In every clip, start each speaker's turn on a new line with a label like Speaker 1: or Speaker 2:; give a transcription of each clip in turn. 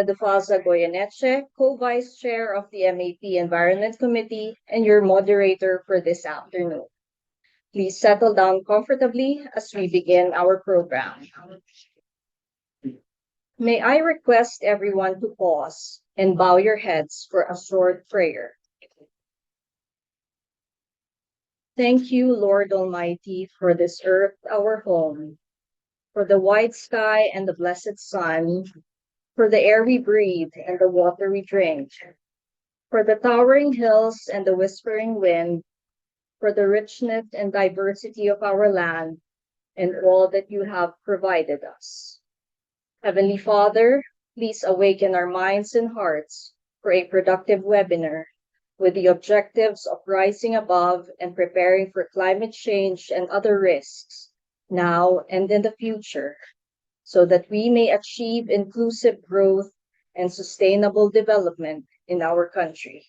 Speaker 1: Defalza Goyeneche, Co-Vice Chair of the MAP Environment Committee and your moderator for this afternoon. Please settle down comfortably as we begin our program. May I request everyone to pause and bow your heads for a short prayer. Thank you, Lord Almighty, for this earth, our home, for the white sky and the blessed sun, for the air we breathe and the water we drink, for the towering hills and the whispering wind, for the richness and diversity of our land, and all that you have provided us. Heavenly Father, please awaken our minds and hearts for a productive webinar with the objectives of rising above and preparing for climate change and other risks now and in the future, so that we may achieve inclusive growth and sustainable development in our country.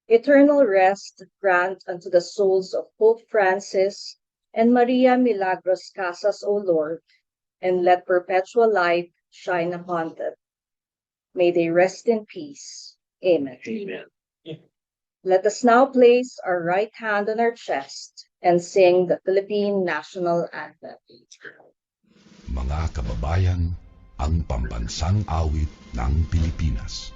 Speaker 1: Eternal rest grant unto the souls of Pope Francis and Maria Milagros Casas, O Lord, and let perpetual light shine upon them. May they rest in peace. Amen.
Speaker 2: Amen.
Speaker 1: Let us now place our right hand on our chest and sing the Philippine National Anthem.
Speaker 3: Mga kababayan, ang pambansang awit ng Pilipinas.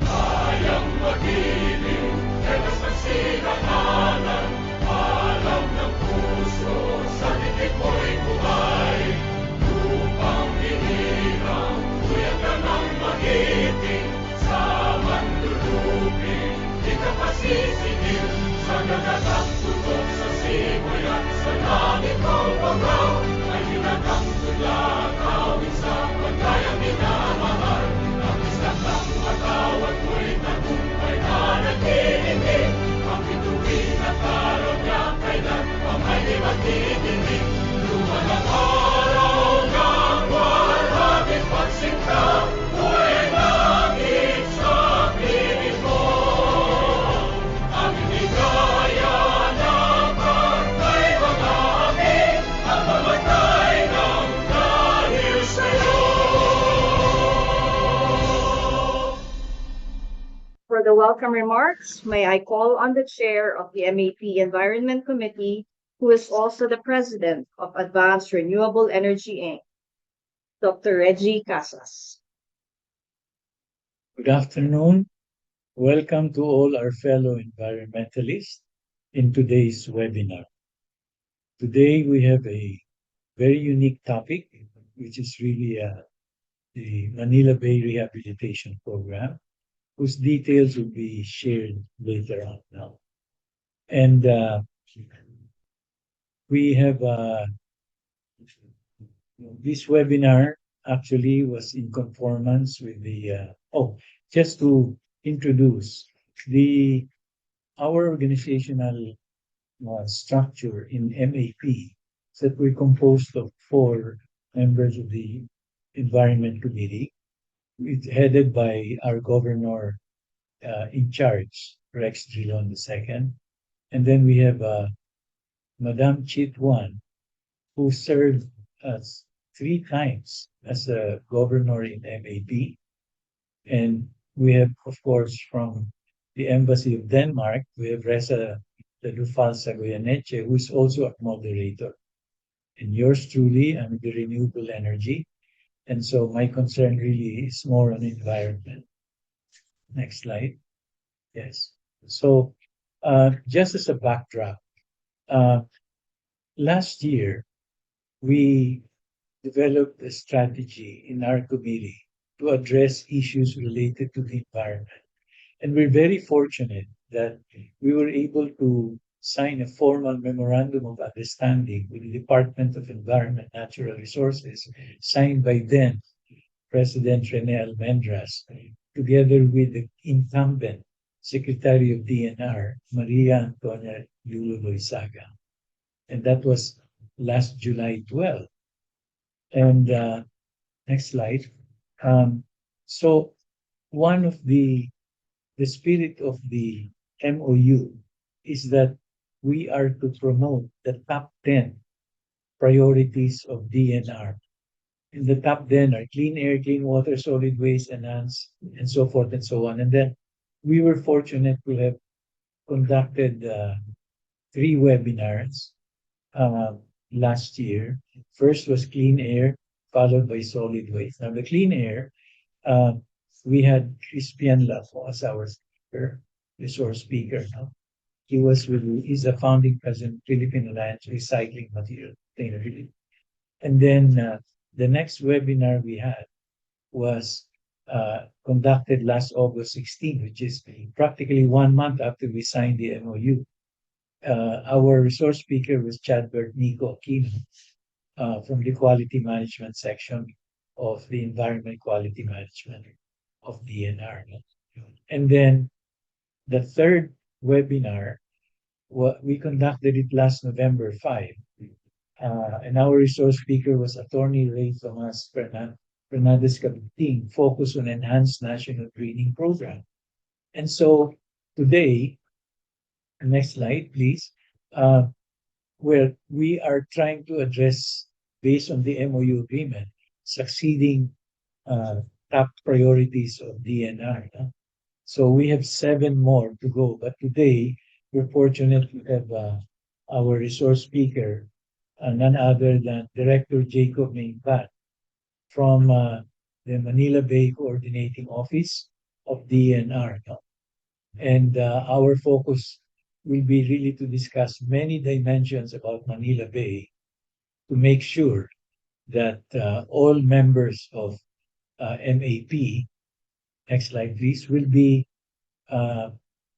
Speaker 4: Kayang magiliw, ewas ng sinakalan, alam ng puso, sa titik mo'y buhay. Lupang hinirang, tuyag ka ng magiting, sa manlulupin, di ka pasisigil, sa gagatang tutok sa simoy at sa langit mong pagaw, ay hinatang tulad, awit sa pagkayang minamahal, ang isang ng matawag mo'y tagumpay na nagtitindig, ang bituin at araw niya kailan pang ay di magtitindig, luman ang araw ng walang pagsinta, buhay langit sa piling mo. Aming ligaya na pagkay mga amin, ang mamatay ng dahil sa'yo.
Speaker 1: For the welcome remarks, may I call on the chair of the MAP Environment Committee, who is also the president of Advanced Renewable Energy Inc., Dr. Reggie Casas.
Speaker 2: Good afternoon. Welcome to all our fellow environmentalists in today's webinar. Today we have a very unique topic, which is really the Manila Bay Rehabilitation Program, whose details will be shared later on now. And we have this webinar actually was in conformance with the just to introduce our organizational structure in MAP, that we're composed of 4 members of the Environment Committee. It's headed by our governor in charge, Rex Drilon II. And then we have Madam Chitwan, who served us 3 times as a governor in MAP. And we have, of course, from the Embassy of Denmark, we have Reza Defalza Goyeneche, who is also a moderator. And yours truly, I'm the renewable energy. And so my concern really is more on environment. Next slide. Yes. So just as a backdrop, last year, we developed a strategy in our committee to address issues related to the environment. And we're very fortunate that we were able to sign a formal memorandum of understanding with the Department of Environment and Natural Resources, signed by then President Rene Almendras, together with the incumbent Secretary of DNR, Maria Antonia Yulo Loizaga. And that was last July 12th. And next slide. So one of the spirit of the MOU is that we are to promote the top 10 priorities of DNR. In the top 10 are clean air, clean water, solid waste, enhance, and so forth and so on. And then we were fortunate to have conducted three webinars uh, last year. First was clean air, followed by solid waste. Now, the clean air, uh, we had Crispian Lafo as our speaker, resource speaker. No? He's a founding president of Philippine Alliance Recycling Material Sustainability. And then the next webinar we had was conducted last August 16, which is practically 1 month after we signed the MOU. Our resource speaker was Chadbert Nico Aquino from the Quality Management section of the Environment Quality Management of DNR. And then the third webinar, we conducted it last November 5. And our resource speaker was Attorney Ray Tomas Fernandez Capitin, focused on enhanced national greening program. And so today, next slide, please, where we are trying to address, based on the MOU agreement, succeeding top priorities of DNR. So we have 7 more to go, but today we're fortunate to have our resource speaker, none other than Director Jacob Mainbat from the Manila Bay Coordinating Office of DNR. And our focus will be really to discuss many dimensions about Manila Bay to make sure that all members of MAP, next slide please, will be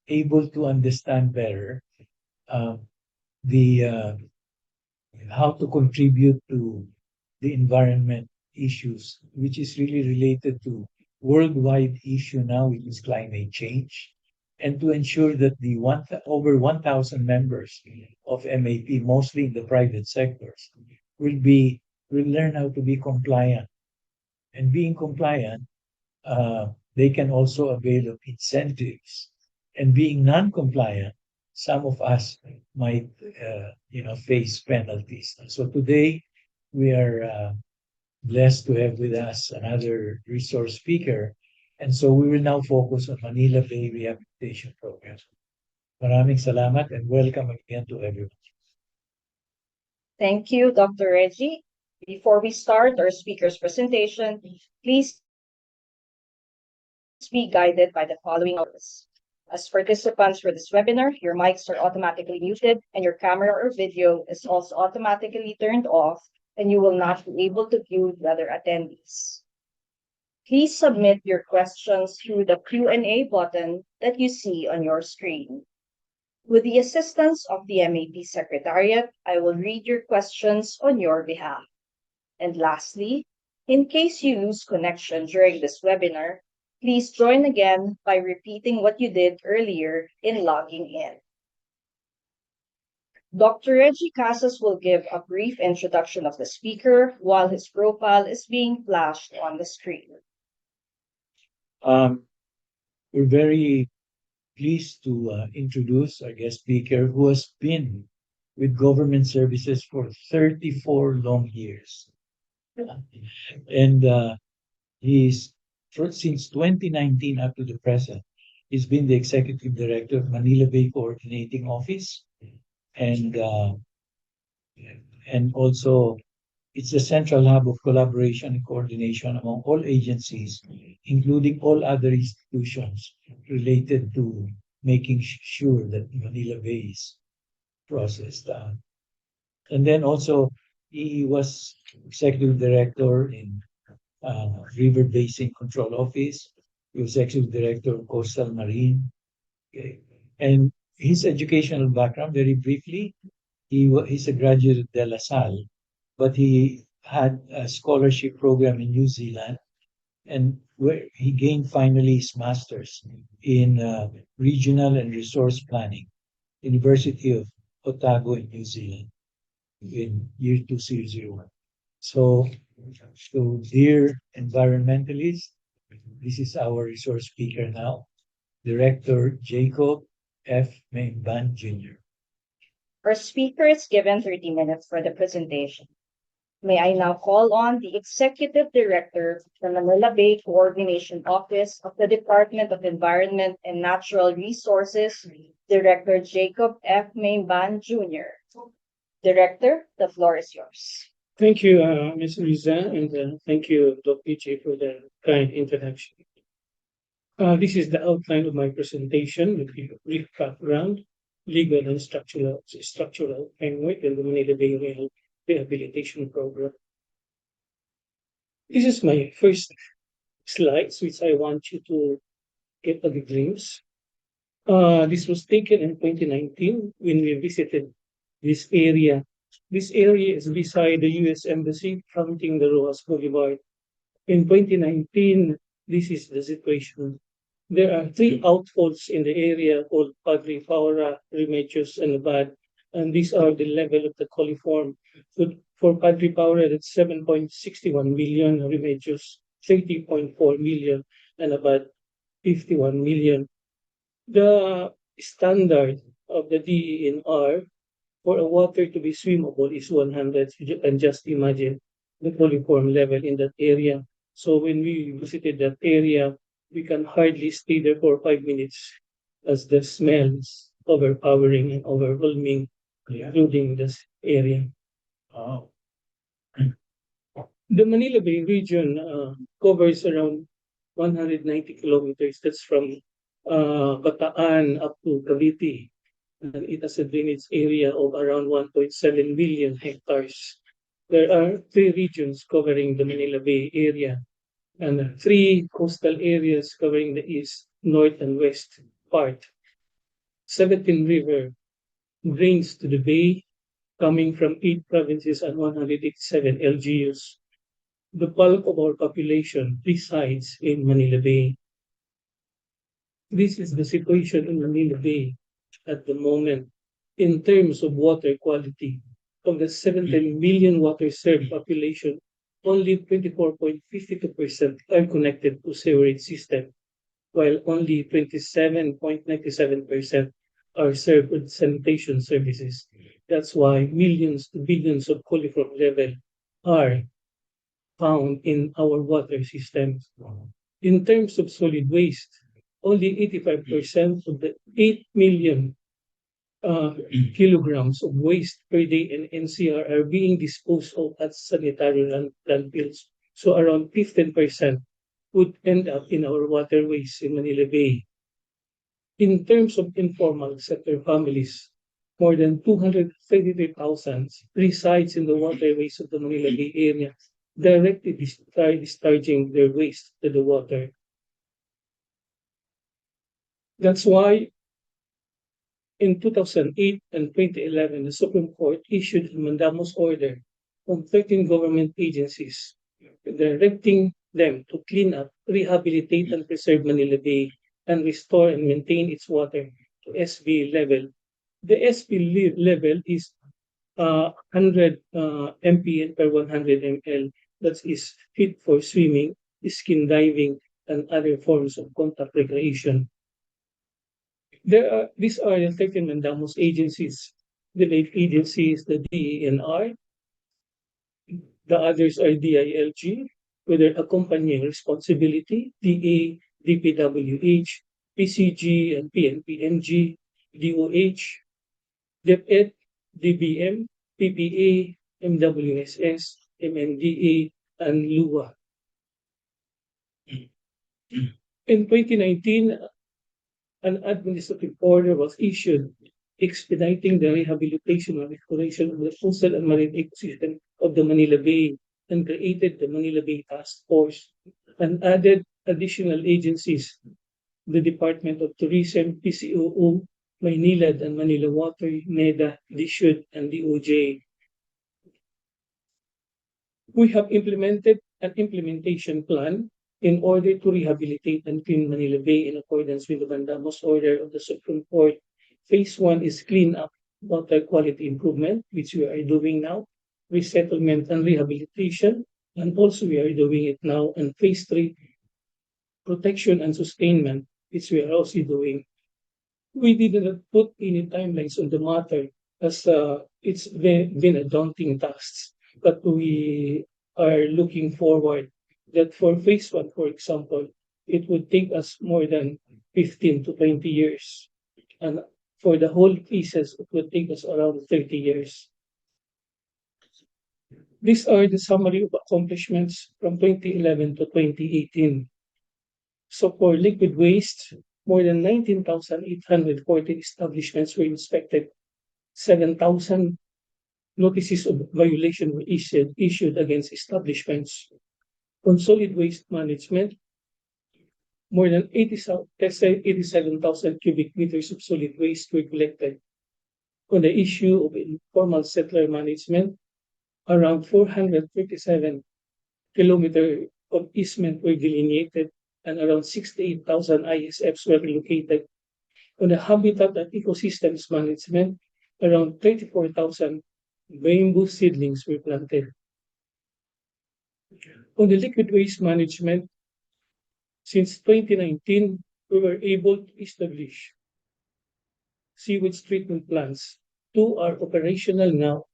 Speaker 2: able to understand better the how to contribute to the environment issues, which is really related to worldwide issue now, which is climate change, and to ensure that the over 1,000 members of MAP, mostly in the private sectors, will learn how to be compliant. And being compliant, they can also avail of incentives. And being non-compliant, some of us might, face penalties. So today, we are blessed to have with us another resource speaker. And so we will now focus on Manila Bay Rehabilitation Program. Maraming salamat and welcome again to everyone.
Speaker 1: Thank you, Dr. Reggie. Before we start our speaker's presentation, please be guided by the following rules. As participants for this webinar, your mics are automatically muted and your camera or video is also automatically turned off, and you will not be able to view the other attendees. Please submit your questions through the Q&A button that you see on your screen. With the assistance of the MAP Secretariat, I will read your questions on your behalf. And lastly, in case you lose connection during this webinar, please join again by repeating what you did earlier in logging in. Dr. Reggie Casas will give a brief introduction of the speaker while his profile is being flashed on the screen.
Speaker 2: We're very pleased to introduce our guest speaker, who has been with government services for 34 long years. And since 2019 up to the present, he's been the executive director of Manila Bay Coordinating Office, and also it's a central hub of collaboration and coordination among all agencies, including all other institutions related to making sure that Manila Bay is processed. And then also, he was executive director in River Basin Control Office. He was executive director of Coastal Marine. Okay. And his educational background, very briefly, he's a graduate of De La Salle, but he had a scholarship program in New Zealand, and where he gained finally his master's in regional and resource planning, University of Otago in New Zealand, in year 2001. So dear environmentalists, this is our resource speaker now, Director Jacob F. Mainban Jr.
Speaker 1: Our speaker is given 30 minutes for the presentation. May I now call on the Executive Director of the Manila Bay Coordination Office of the Department of Environment and Natural Resources, Director Jacob F. Maimban Jr. Director, the floor is yours.
Speaker 5: Thank you, Ms. Riza, and thank you, Dr. PJ, for the kind introduction. This is the outline of my presentation with a brief background, legal and structural framework, and the Manila Bay Rehabilitation Program. This is my first slides, which I want you to get a glimpse. This was taken in 2019 when we visited this area. This area is beside the U.S. Embassy, fronting the Rojas Boulevard. In 2019, this is the situation. There are three outfalls in the area called Padre Paura, Remedios, and Abad, and these are the level of the coliform. So for Padre Paura, that's 7.61 million, Remedios 30.4 million, and Abad 51 million. The standard of the DENR for a water to be swimmable is 100, and just imagine the coliform level in that area. So when we visited that area, we can hardly stay there for 5 minutes as the smell is overpowering and overwhelming, including this area.
Speaker 2: Wow.
Speaker 5: The Manila Bay region covers around 190 kilometers. That's from Bataan up to Cavite. And it has a drainage area of around 1.7 million hectares. There are three regions covering the Manila Bay area and three coastal areas covering the east, north, and west part. 17 River drains to the bay, coming from 8 provinces and 187 LGUs. The bulk of our population resides in Manila Bay. This is the situation in Manila Bay at the moment in terms of water quality. Of the 17 million water served population, only 24.52% are connected to sewerage system, while only 27.97% are served with sanitation services. That's why millions to billions of coliform level are found in our water systems. In terms of solid waste, only 85% of the 8 million kilograms of waste per day in NCR are being disposed of at sanitary landfills. So around 15% would end up in our waterways in Manila Bay. In terms of informal sector families, more than 233,000 resides in the waterways of the Manila Bay area, directly discharging their waste to the water. That's why in 2008 and 2011, the Supreme Court issued a mandamus order on 13 government agencies directing them to clean up, rehabilitate, and preserve Manila Bay and restore and maintain its water to SB level. The SB level is 100 mpn per 100 ml. That is fit for swimming, skin diving, and other forms of contact recreation. These are the 13 mandamus agencies. The late agencies, the DENR, the others are DILG, with their accompanying responsibility, DA, DPWH, PCG, and PNPNG, DOH, DepEd, DBM, PPA, MWSS, MNDA, and LUA. In 2019, an administrative order was issued expediting the rehabilitation and restoration of the coastal and marine ecosystem of the Manila Bay and created the Manila Bay Task Force and added additional agencies, the Department of Tourism, PCOO, Maynilad and Manila Water, NEDA, DSUD, and DOJ. We have implemented an implementation plan in order to rehabilitate and clean Manila Bay in accordance with the mandamus order of the Supreme Court. Phase 1 is clean up water quality improvement, which we are doing now, resettlement and rehabilitation, and also we are doing it now. And phase 3, protection and sustainment, which we are also doing. We didn't put any timelines on the matter as it's been a daunting task. but we are looking forward that for phase one, for example, it would take us more than 15 to 20 years. And for the whole pieces, it would take us around 30 years. These are the summary of accomplishments from 2011 to 2018. So for liquid waste, more than 19,840 establishments were inspected. 7,000 notices of violation were issued against establishments. On solid waste management, more than 87,000 cubic meters of solid waste were collected. On the issue of informal settler management, around 437 kilometers of easement were delineated and around 68,000 ISFs were relocated. On the habitat and ecosystems management, around 34,000 bamboo seedlings were planted. On the liquid waste management, since 2019, we were able to establish sewage treatment plants. Two are operational now.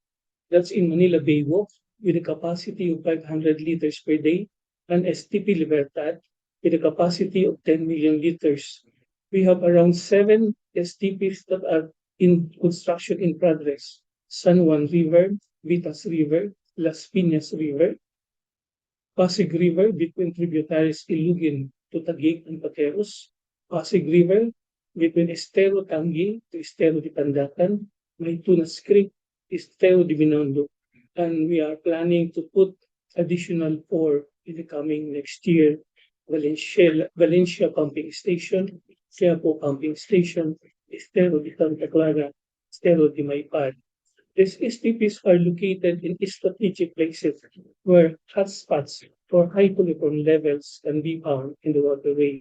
Speaker 5: That's in Manila Bay Walk with a capacity of 500 liters per day, and STP Libertad with a capacity of 10 million liters. We have around 7 STPs that are in construction in progress. San Juan River, Vitas River, Las Piñas River, Pasig River between tributaries Ilugin to Taguig and Pateros, Pasig River between Estero Tangi to Estero de Pandacan, Maytunas Creek, Estero de Binondo, and we are planning to put additional 4 in the coming next year. Valencia Pumping Station, Quiapo Pumping Station, Estero de Santa Clara, Estero de Maypad. These STPs are located in strategic places where hotspots for high coliform levels can be found in the waterway.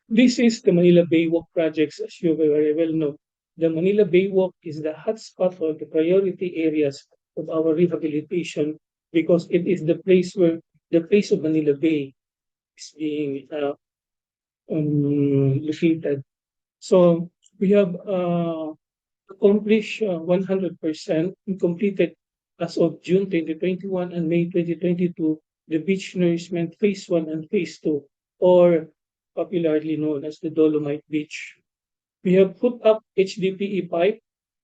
Speaker 5: This is the Manila Bay Walk projects, as you very well know. The Manila Bay Walk is the hotspot for the priority areas of our rehabilitation because it is the place where the place of Manila Bay is being located. So we have accomplished 100% and completed as of June 2021 and May 2022 the beach nourishment phase 1 and phase 2, or popularly known as the Dolomite Beach. We have put up HDPE pipe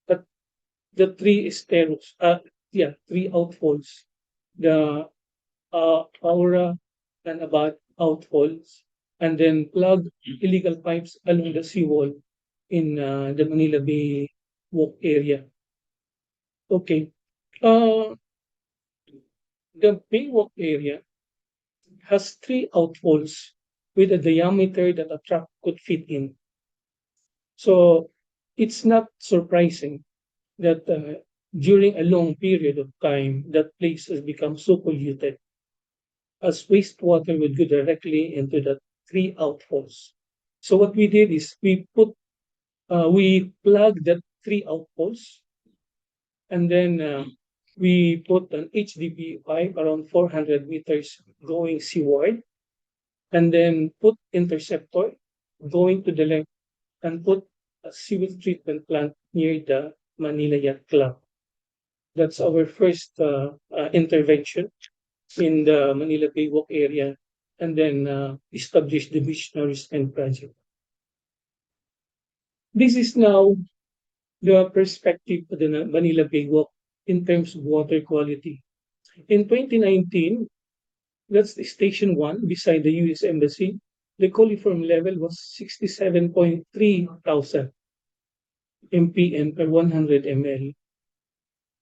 Speaker 5: at the 3 esteros, 3 outfalls, the Aura and about outfalls, and then plug illegal pipes along the seawall in the Manila Bay Walk area. Okay. The Bay Walk area has 3 outfalls with a diameter that a truck could fit in. So it's not surprising that during a long period of time, that place has become so polluted as wastewater would go directly into the 3 outfalls. So what we did is we plugged the 3 outfalls, and then we put an HDPE pipe around 400 meters going seaward, and then put interceptor going to the left, and put a sewage treatment plant near the Manila Yacht Club. That's our first intervention in the Manila Bay Walk area, and then establish the beach nourishment project. This is now the perspective of the Manila Bay Walk in terms of water quality. In 2019, that's the station 1 beside the US Embassy, the coliform level was 67.3 thousand mpm per 100 ml.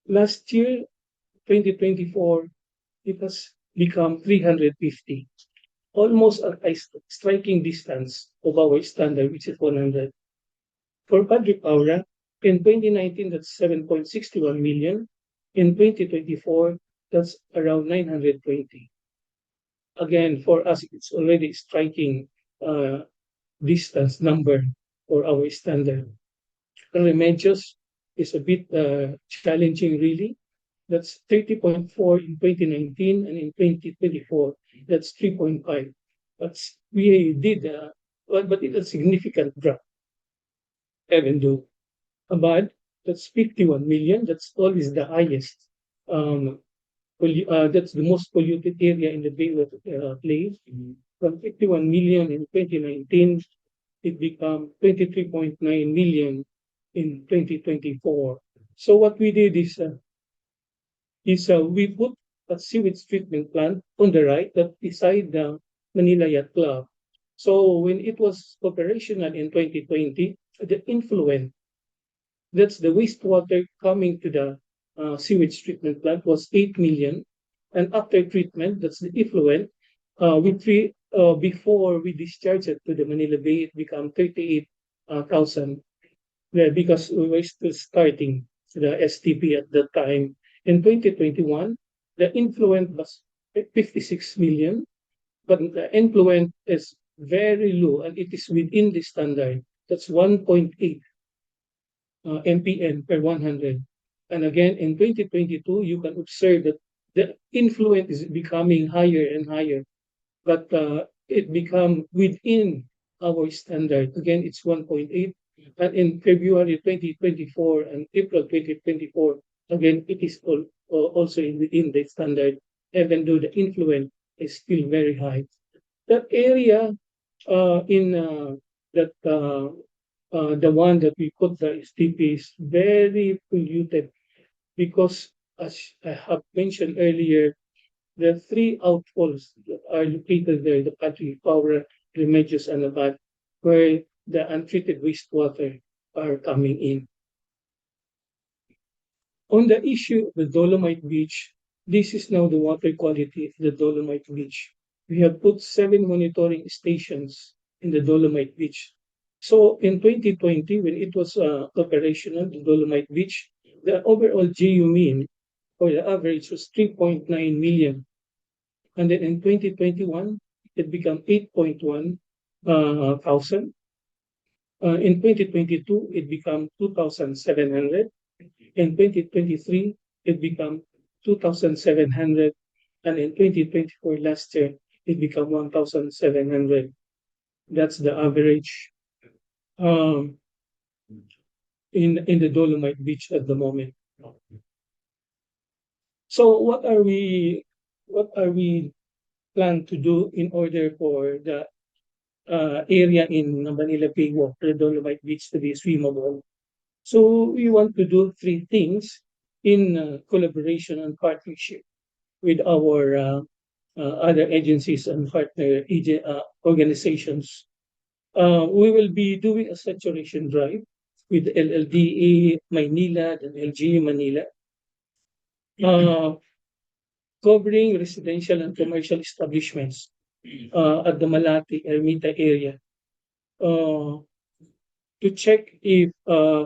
Speaker 5: Last year, 2024, it has become 350, almost at a striking distance of our standard, which is 100. For Padre Paula, in 2019, that's 7.61 million. In 2024, that's around 920. Again, for us, it's already striking distance number for our standard. And Remedios is a bit challenging, really. That's 30.4 in 2019, and in 2024, that's 3.5. But we did, but it's a significant drop, even though. But that's 51 million. That's always the highest. Um, that's the most polluted area in the Bay of Place. From 51 million in 2019, it became 23.9 million in 2024. So what we did is we put a sewage treatment plant on the right that beside the Manila Yacht Club. So when it was operational in 2020, the influent, that's the wastewater coming to the sewage treatment plant, was 8 million. And after treatment, that's the effluent, before we discharge it to the Manila Bay, it became 38,000. Yeah, because we were still starting the STP at that time. In 2021, the influent was 56 million, but the influent is very low and it is within the standard. That's 1.8 mpn per 100. And again, in 2022, you can observe that the influent is becoming higher and higher, but it become within our standard. Again, it's 1.8. And in February 2024 and April 2024, again, it is also within the standard, even though the influence is still very high. That area in that the one that we put the STP is very polluted because, as I have mentioned earlier, the three outfalls that are located there, the Patri, Power, Remedios, and Abad, where the untreated wastewater are coming in. On the issue of the Dolomite Beach, this is now the water quality of the Dolomite Beach. We have put 7 monitoring stations in the Dolomite Beach. So in 2020, when it was operational, the Dolomite Beach, the overall GU mean or the average was 3.9 million. And then in 2021, it became 8.1 thousand. In 2022, it became 2,700. In 2023, it became 2,700. And in 2024, last year, it became 1,700. That's the average um, in the Dolomite Beach at the moment. So what are we plan to do in order for the area in Manila Bay Walk, the Dolomite Beach, to be swimmable? So we want to do 3 things in collaboration and partnership with our other agencies and partner organizations. We will be doing a saturation drive with LLDA Manila and LG Manila, uh, covering residential and commercial establishments at the Malati Ermita area, uh, to check if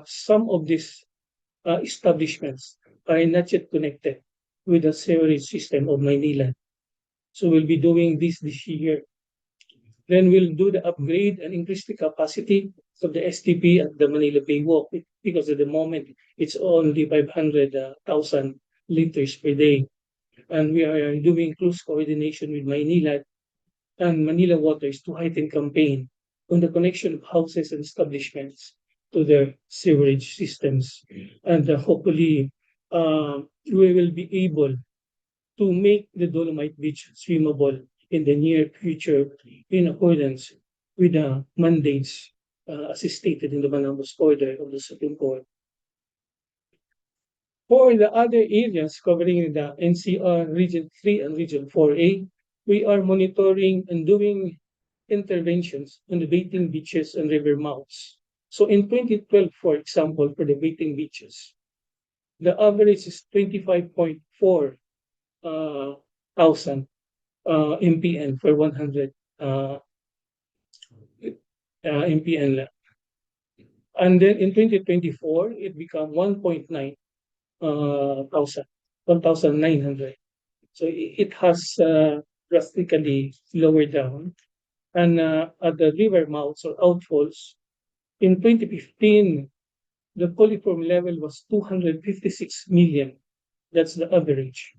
Speaker 5: some of these establishments are not yet connected with the sewerage system of Manila. So we'll be doing this year. Then we'll do the upgrade and increase the capacity of the STP at the Manila Bay Walk, because at the moment it's only 500,000 liters per day. And we are doing close coordination with Manila and Manila Waters to heighten campaign on the connection of houses and establishments to their sewerage systems. And hopefully, we will be able to make the Dolomite Beach swimmable in the near future in accordance with the mandates as stated in the Manamus Order of the Supreme Court. For the other areas covering the NCR Region 3 and Region 4A, we are monitoring and doing interventions on the bathing beaches and river mouths. So in 2012, for example, for the bathing beaches, the average is 25.4 thousand MPN for 100 MPN. And then in 2024, it became 1.9 thousand, 1,900. So it has drastically lowered down. And at the river mouths or outfalls, in 2015, the coliform level was 256 million. That's the average.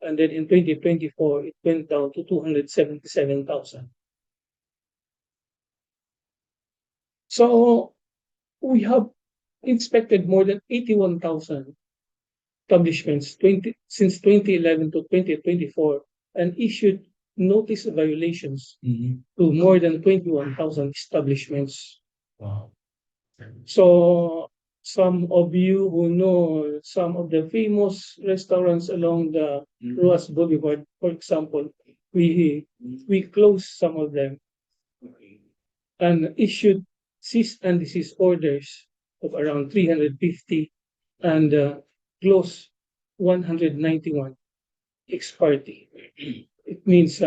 Speaker 5: And then in 2024, it went down to 277,000. So we have inspected more than 81,000 establishments since 2011 to 2024 and issued notice of violations to more than 21,000 establishments.
Speaker 2: Wow.
Speaker 5: So some of you who know some of the famous restaurants along the Ruas Boulevard, for example, we closed some of them and issued cease and desist orders of around 350 and closed 191 ex parte. It means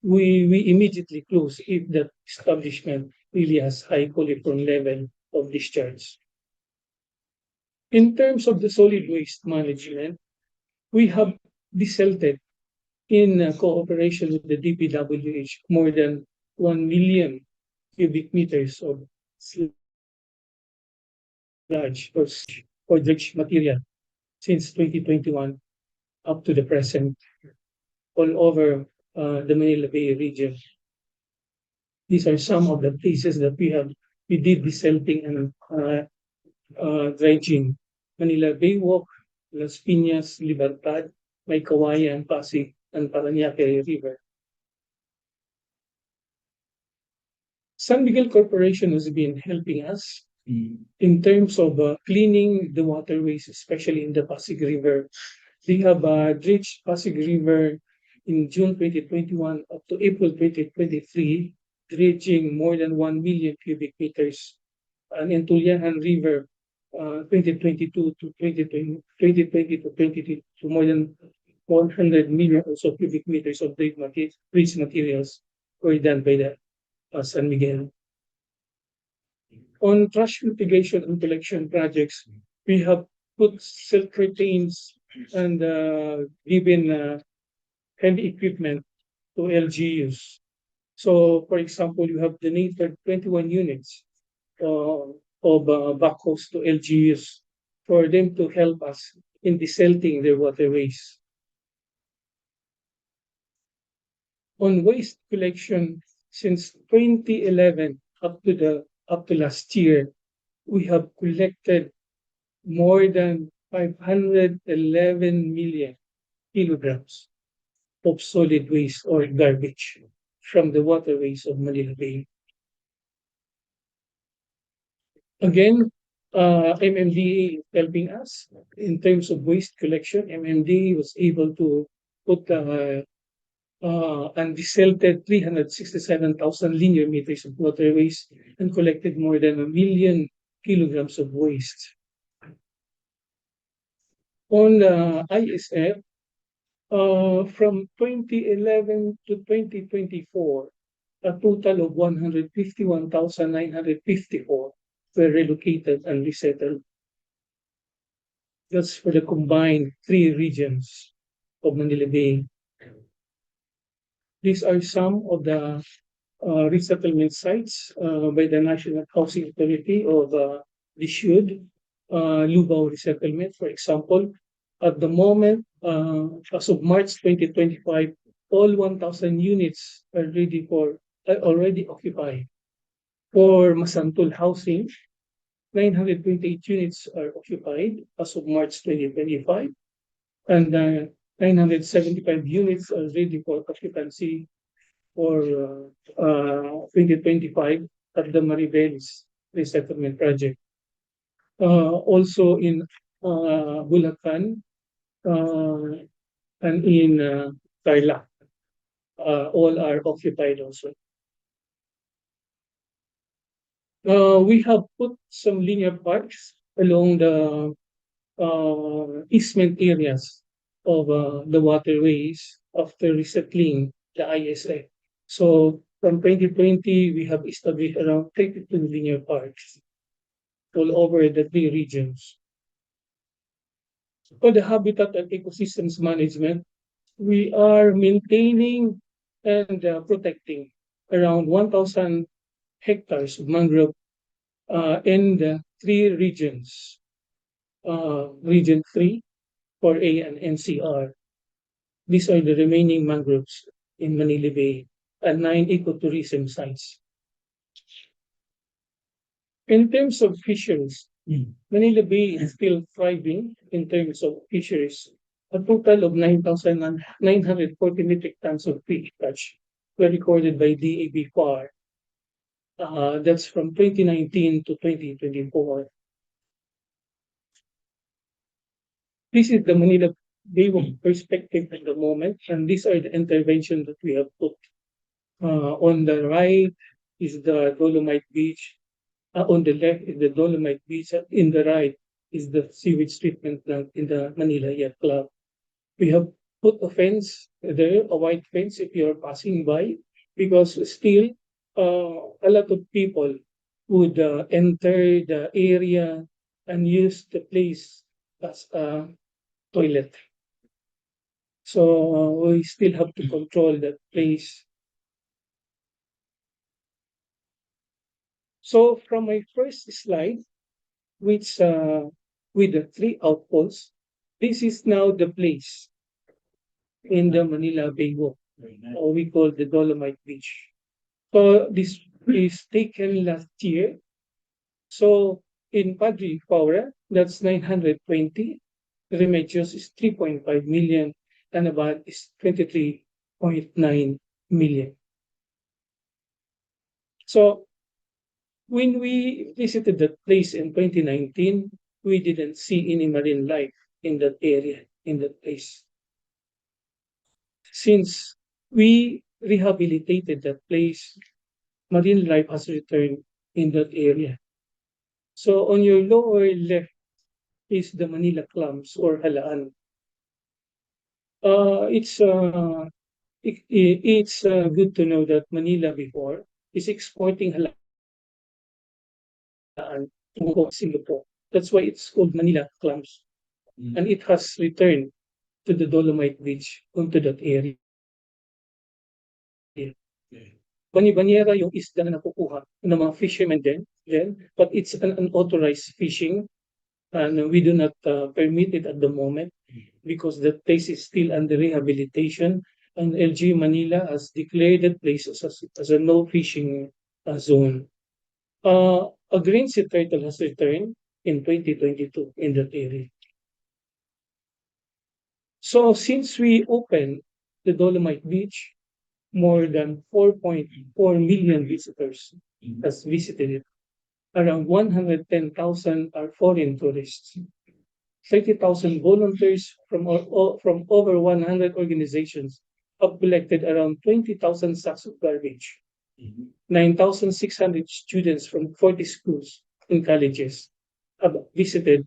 Speaker 5: we immediately close if that establishment really has high coliform level of discharge. In terms of the solid waste management, we have desalted in cooperation with the DPWH more than 1 million cubic meters of sludge or dredge material since 2021 up to the present all over the Manila Bay region. These are some of the places that we did desalting and dredging. Manila Bay Walk, Las Piñas, Libertad, May Kawayan, Pasig, and Paranaque River. San Miguel Corporation has been helping us in terms of cleaning the waterways, especially in the Pasig River. They have dredged Pasig River in June 2021 up to April 2023, dredging more than 1 million cubic meters. And in Tuliahan River, 2022 to 2020, 2020 to 2022, to more than 100 million also cubic meters of dredge materials were done by the San Miguel. On trash mitigation and collection projects, we have put silk curtains and given heavy equipment to LGUs. So, for example, you have donated 21 units of backhoes to LGUs for them to help us in desalting their waterways. On waste collection, since 2011 up to last year, we have collected more than 511 million kilograms of solid waste or garbage from the waterways of Manila Bay. Again, MMDA is helping us in terms of waste collection. MMDA was able to put and desalted 367,000 linear meters of waterways and collected more than 1 million kilograms of waste. On the ISF, from 2011 to 2024, a total of 151,954 were relocated and resettled. That's for the combined 3 regions of Manila Bay. These are some of the resettlement sites by the National Housing Authority of Lishud, Lubao Resettlement, for example. At the moment, as of March 2025, all 1,000 units are already occupied. For Masantul Housing, 928 units are occupied as of March 2025, and 975 units are ready for occupancy for 2025 at the Maribelis Resettlement Project. Also in Bulacan and in Tarlac, all are occupied also. We have put some linear parks along the easement areas of the waterways after resettling the ISF. So from 2020, we have established around 32 linear parks all over the 3 regions. For the habitat and ecosystems management, we are maintaining and protecting around 1,000 hectares of mangrove in the 3 regions. Region 3, 4A, and NCR. These are the remaining mangroves in Manila Bay and 9 ecotourism sites. In terms of fisheries, Manila Bay is still thriving in terms of fisheries. A total of 9,940 metric tons of fish catch were recorded by DAB FAR. That's from 2019 to 2024. This is the Manila Bay perspective at the moment, and these are the interventions that we have put. On the right is the Dolomite Beach. On the left is the Dolomite Beach. In the right is the sewage treatment plant in the Manila Yacht Club. We have put a fence there, a white fence, if you are passing by, because still a lot of people would enter the area and use the place as a toilet. So we still have to control that place. So from my first slide, which with the three outposts, this is now the place in the Manila Bay Walk, or we call the Dolomite Beach. So this is taken last year. So in Padre Paura, that's 920. Remedios is 3.5 million, and Abad is 23.9 million. So when we visited that place in 2019, we didn't see any marine life in that area, in that place. Since we rehabilitated that place, marine life has returned in that area. So on your lower left is the Manila clams or halaan. It's good to know that Manila before is exporting halaan to Singapore. That's why it's called Manila clams. And it has returned to the Dolomite Beach onto that area. Bani-baniera yung isda na nakukuha ng mga fishermen then, but it's an unauthorized fishing, and we do not permit it at the moment because the place is still under rehabilitation, and LG Manila has declared that place as a no fishing zone. A green sea turtle has returned in 2022 in that area. So since we opened the Dolomite Beach, more than 4.4 million visitors has visited it. Around 110,000 are foreign tourists. 30,000 volunteers from over 100 organizations have collected around 20,000 sacks of garbage. 9,600 students from 40 schools and colleges have visited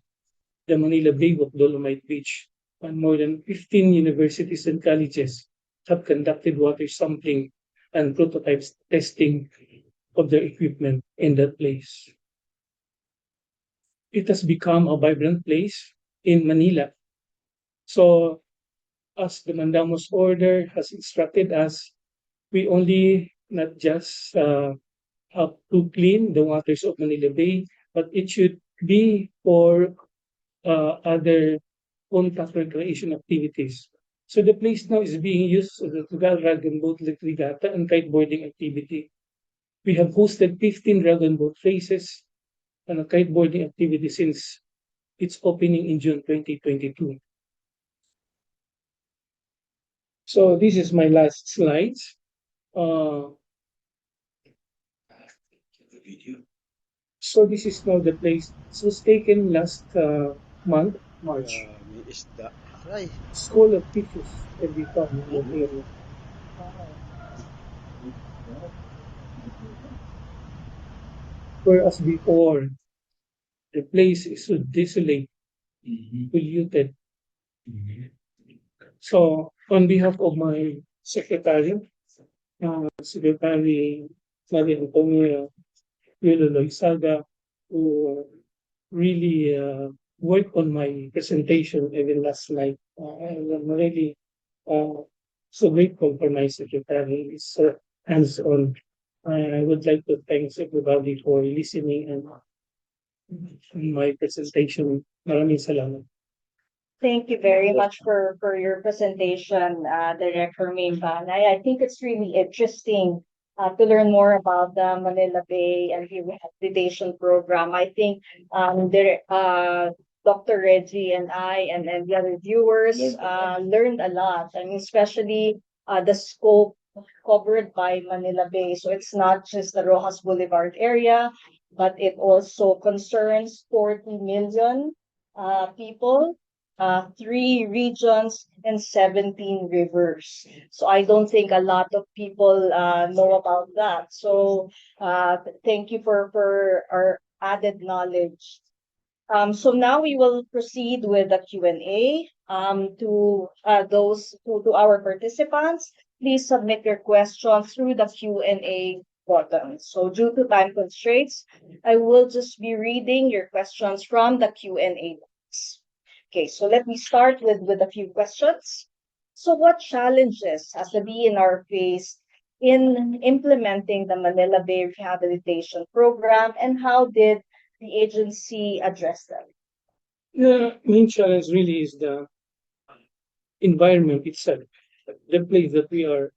Speaker 5: the Manila Bay of Dolomite Beach, and more than 15 universities and colleges have conducted water sampling and prototypes testing of their equipment in that place. It has become a vibrant place in Manila. So, as the Mandamus order has instructed us, we only not just have to clean the waters of Manila Bay, but it should be for other contact recreation activities. So the place now is being used as a dragon boat regatta and kiteboarding activity. We have hosted 15 dragon boat races and a kiteboarding activity since its opening in June 2022. So this is my last slides. So this is now the place. This was taken last month, March.
Speaker 6: May isda. Aray.
Speaker 5: School of Fishes can be found in that area. Whereas before, the place is so desolate, polluted. So, on behalf of my secretary, Secretary Maria Antonia Loizaga, who really worked on my presentation even last night. I'm really so grateful for my secretary. It's hands-on. I would like to thank everybody for listening and my presentation. Maraming salamat.
Speaker 1: Thank you very much for your presentation, Director Mayban. I think it's really interesting to learn more about the Manila Bay and the rehabilitation program. I think Dr. Reggie and and the other viewers learned a lot, and especially the scope covered by Manila Bay. So it's not just the Rojas Boulevard area, but it also concerns 40 million people, three regions, and 17 rivers. So I don't think a lot of people know about that. So thank you for our added knowledge. So now we will proceed with the Q&A. To our participants, please submit your questions through the Q&A button. So due to time constraints, I will just be reading your questions from the Q&A box. Okay, so let me start with a few questions. So what challenges has the BNR faced in implementing the Manila Bay Rehabilitation Program, and how did the agency address them?
Speaker 5: The main challenge really is the environment itself, the place that we are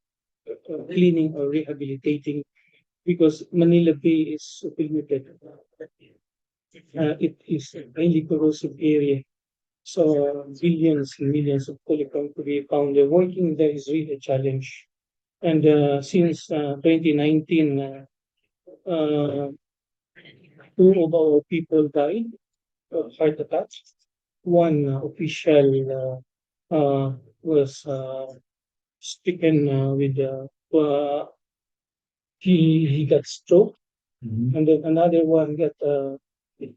Speaker 5: cleaning or rehabilitating, because Manila Bay is so polluted. It is a highly corrosive area. So billions and millions of polycom to be found there. Working there is really a challenge. And since 2019, uh, two of our people died of heart attacks. One official was stricken with he got stroke,
Speaker 2: Mhm.
Speaker 5: and then another one got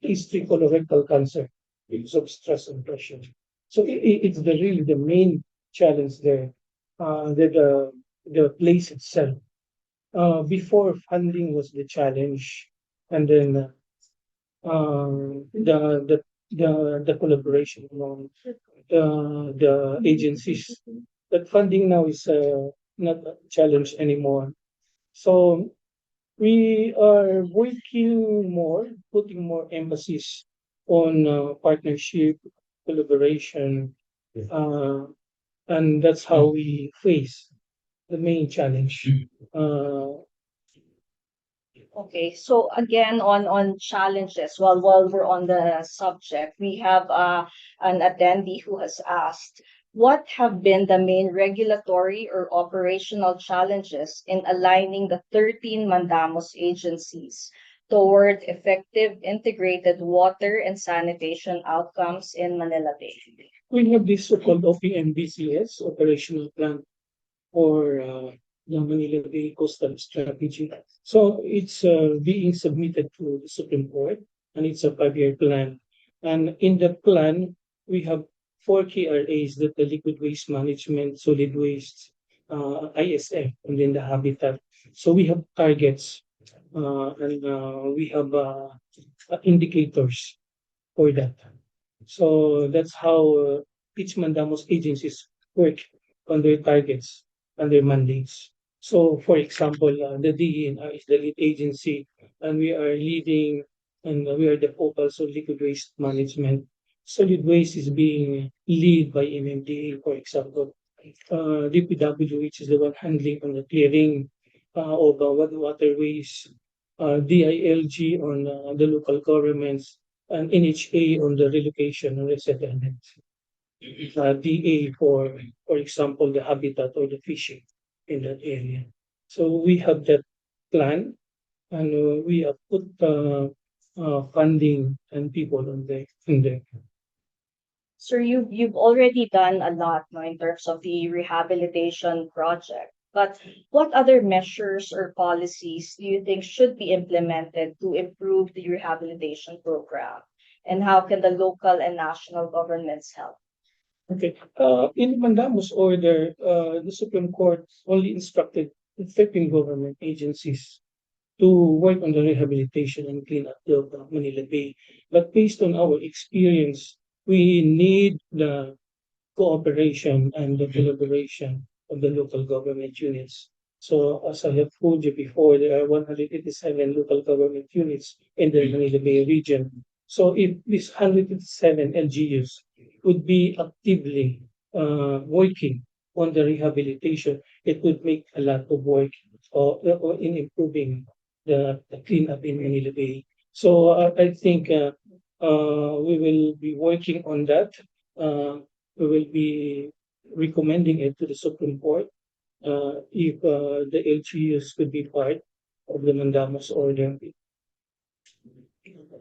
Speaker 5: history colorectal cancer because of stress and pressure. So it's really the main challenge there. The place itself. Before funding was the challenge, and then the collaboration among the agencies. That funding now is not a challenge anymore. So we are working more, putting more emphasis on partnership, collaboration, uh, and that's how we face the main challenge. Uh,
Speaker 1: Okay, so again on challenges, while we're on the subject, we have an attendee who has asked, what have been the main regulatory or operational challenges in aligning the 13 mandamos agencies toward effective integrated water and sanitation outcomes in Manila Bay?
Speaker 5: we have this so-called OPMBCS, Operational Plan for the Manila Bay Coastal Strategy. So it's being submitted to the Supreme Court, and it's a 5-year plan. And in that plan, we have four KRAs: that the liquid waste management, solid waste, ISF, and then the habitat. So we have targets, and we have indicators for that. So that's how each mandamos agencies work on their targets and their mandates. So, for example, the DENR is the lead agency, and we are leading, and we are the focus of liquid waste management. Solid waste is being led by MMDA, for example. DPW, which is the one handling on the clearing of waterways, DILG on the local governments, and NHA on the relocation and resettlement. DA for example, the habitat or the fishing in that area. So we have that plan, and we have put funding and people on there.
Speaker 1: So you've already done a lot, no, in terms of the rehabilitation project. But what other measures or policies do you think should be implemented to improve the rehabilitation program? And how can the local and national governments help?
Speaker 5: Okay. In Mandamos order, the Supreme Court only instructed the 13 government agencies to work on the rehabilitation and clean up the Manila Bay. But based on our experience, we need the cooperation and the collaboration of the local government units. So as I have told you before, there are 187 local government units in the Manila Bay region. So if these 187 LGUs would be actively working on the rehabilitation, it would make a lot of work in improving the cleanup in Manila Bay. So I think we will be working on that. Uh, we will be recommending it to the Supreme Court if the LGUs could be part of the mandamus order.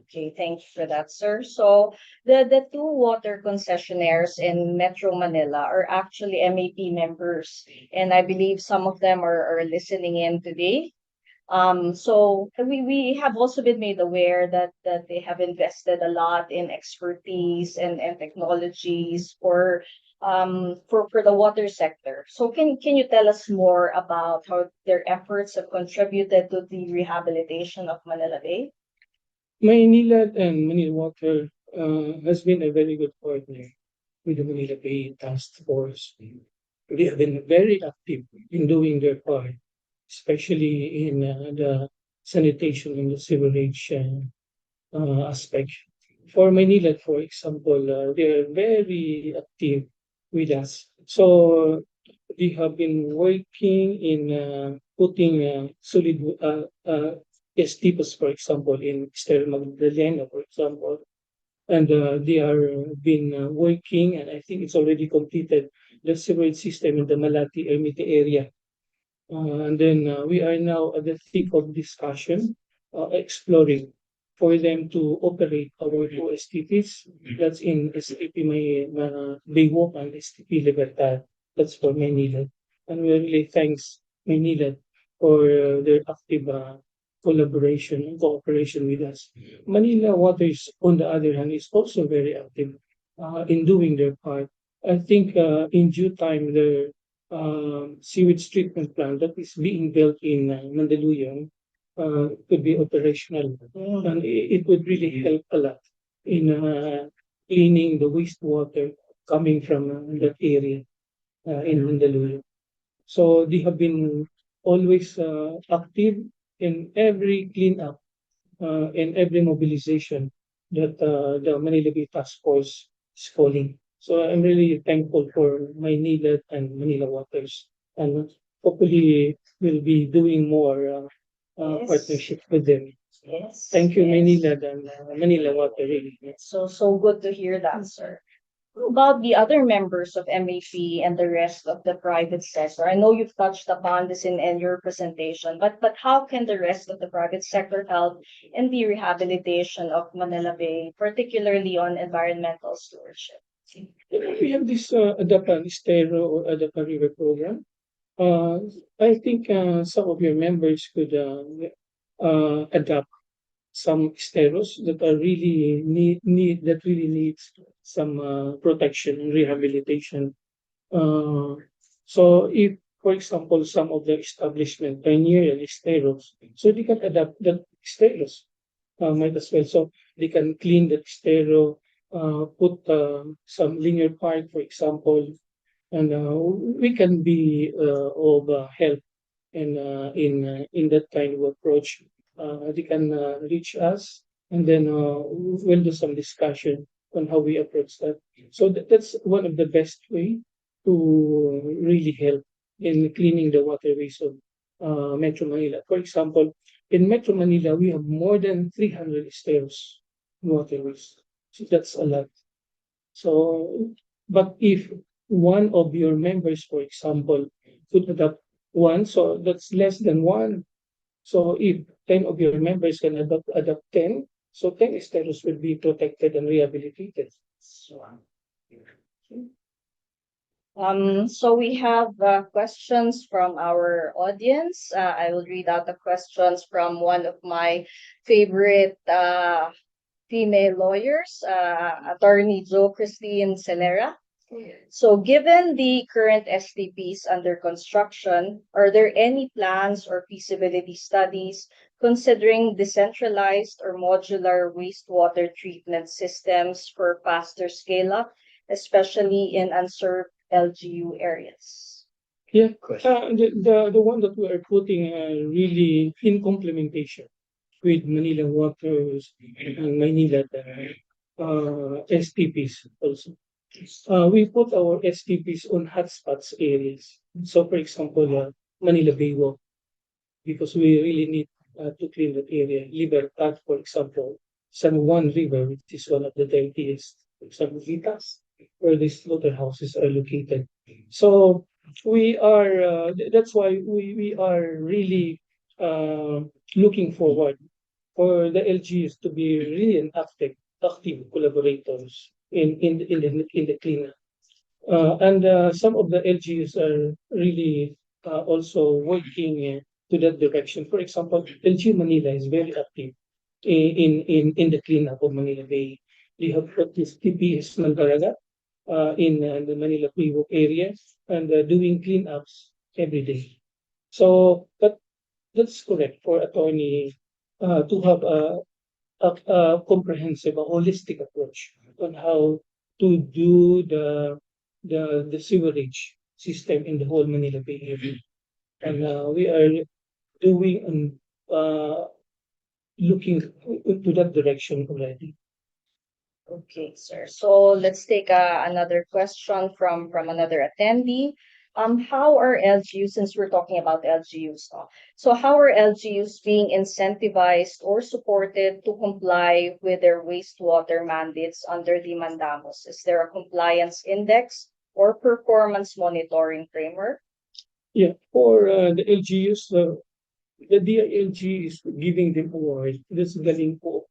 Speaker 1: Okay, thank you for that, sir. So the two water concessionaires in Metro Manila are actually MAP members, and I believe some of them are listening in today. So we have also been made aware that they have invested a lot in expertise and technologies for the water sector. So can you tell us more about how their efforts have contributed to the rehabilitation of Manila Bay?
Speaker 5: Maynila and Manila Water has been a very good partner with the Manila Bay Task Force. They have been very active in doing their part, especially in the sanitation and the sewerage aspect. For Manila, for example, they are very active with us. So they have been working in putting solid STPs, for example, in Estero Magdalena, for example, and they are been working, and I think it's already completed the sewerage system in the Malati Ermita area. And then we are now at the thick of discussion, exploring for them to operate our two STPs. That's in STP Baywalk and STP Libertad. That's for Manila. And we really thanks Manila for their active collaboration and cooperation with us. Manila Waters, on the other hand, is also very active in doing their part. I think in due time, the sewage treatment plant that is being built in Mandaluyong could be operational, and it would really help a lot in cleaning the wastewater coming from that area in Mandaluyong. So they have been always active in every cleanup in every mobilization that the Manila Bay Task Force is calling. So I'm really thankful for Maynila and Manila Waters, and hopefully we'll be doing more
Speaker 1: Yes.
Speaker 5: partnership with them.
Speaker 1: Yes.
Speaker 5: Thank you,
Speaker 1: Yes.
Speaker 5: Maynila and Manila Water. Really.
Speaker 1: So good to hear that, sir. How about the other members of MAP and the rest of the private sector? I know you've touched upon this in your presentation, but how can the rest of the private sector help in the rehabilitation of Manila Bay, particularly on environmental stewardship?
Speaker 5: We have this Adapan Estero or Adapan River program. Uh, I think some of your members could adapt some steros that are really that really needs some protection and rehabilitation. Uh, so if, for example, some of the establishment pioneer steros, so they can adapt that steros, might as well. So they can clean that stero, put some linear park, for example, and we can be of help in that kind of approach. They can reach us, and then we'll do some discussion on how we approach that. So that's one of the best way to really help in cleaning the waterways of Metro Manila. For example, in Metro Manila, we have more than 300 stairs waterways. So that's a lot. So, but if one of your members, for example, could adopt one, so that's less than one. So if 10 of your members can adopt 10, so 10 estates will be protected and rehabilitated. So,
Speaker 1: So we have questions from our audience. I will read out the questions from one of my favorite female lawyers, Attorney Jo Christine Celera. So, given the current STPs under construction, are there any plans or feasibility studies considering decentralized or modular wastewater treatment systems for faster scale up, especially in unserved LGU areas?
Speaker 5: yeah, the one that we are putting really in complementation with Manila Waters and Manila STPs also. We put our STPs on hotspots areas. So, for example, Manila Bay, because we really need to clean that area. Libertad, for example, San Juan River, which is one of the dirtiest, San Vitas, where these slaughterhouses are located. So we are, that's why we are really uh, looking forward for the LGUs to be really an active collaborators in the cleanup. And some of the LGUs are really also working to that direction. For example, LGU Manila is very active in the cleanup of Manila Bay. They have put this TPS Mandaraga in the Manila Privo area and doing cleanups every day. So, but that's correct for attorney to have a comprehensive, a holistic approach on how to do the sewerage system in the whole Manila Bay area. And we are doing and looking into that direction already.
Speaker 1: Okay, sir. So let's take another question from another attendee. How are LGUs, since we're talking about LGUs, so how are LGUs being incentivized or supported to comply with their wastewater mandates under the Mandamos? Is there a compliance index or performance monitoring framework?
Speaker 5: Yeah, for the LGUs, the DILG is giving them award. That's galing po.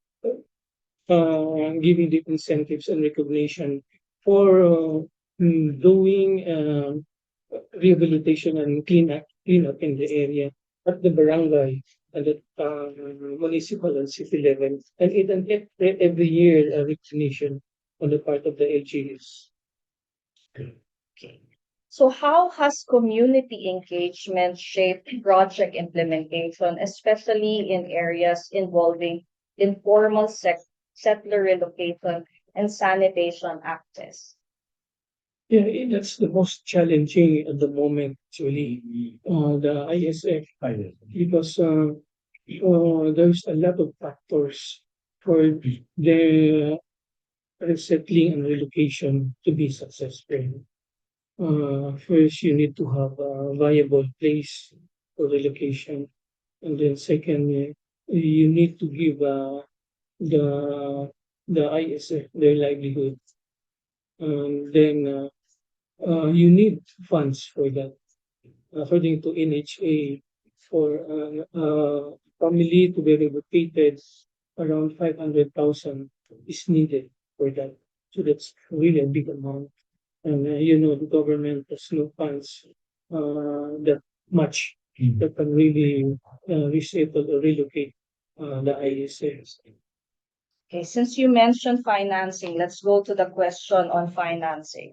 Speaker 5: Giving them incentives and recognition for doing rehabilitation and cleanup in the area at the barangay and at municipal and city level, and every year recognition on the part of the LGUs.
Speaker 1: Okay. So how has community engagement shaped project implementation, especially in areas involving informal settler relocation and sanitation access?
Speaker 5: Yeah, that's the most challenging at the moment, actually, the ISF, because there's a lot of factors for the resettling and relocation to be successful. First, you need to have a viable place for relocation, and then second, you need to give the the ISF their livelihood, and then you need funds for that. According to NHA, for family to be relocated, around 500,000 is needed for that. So that's really a big amount. And the government has no funds that much that can really resettle or relocate the ISS.
Speaker 1: Okay, since you mentioned financing, let's go to the question on financing.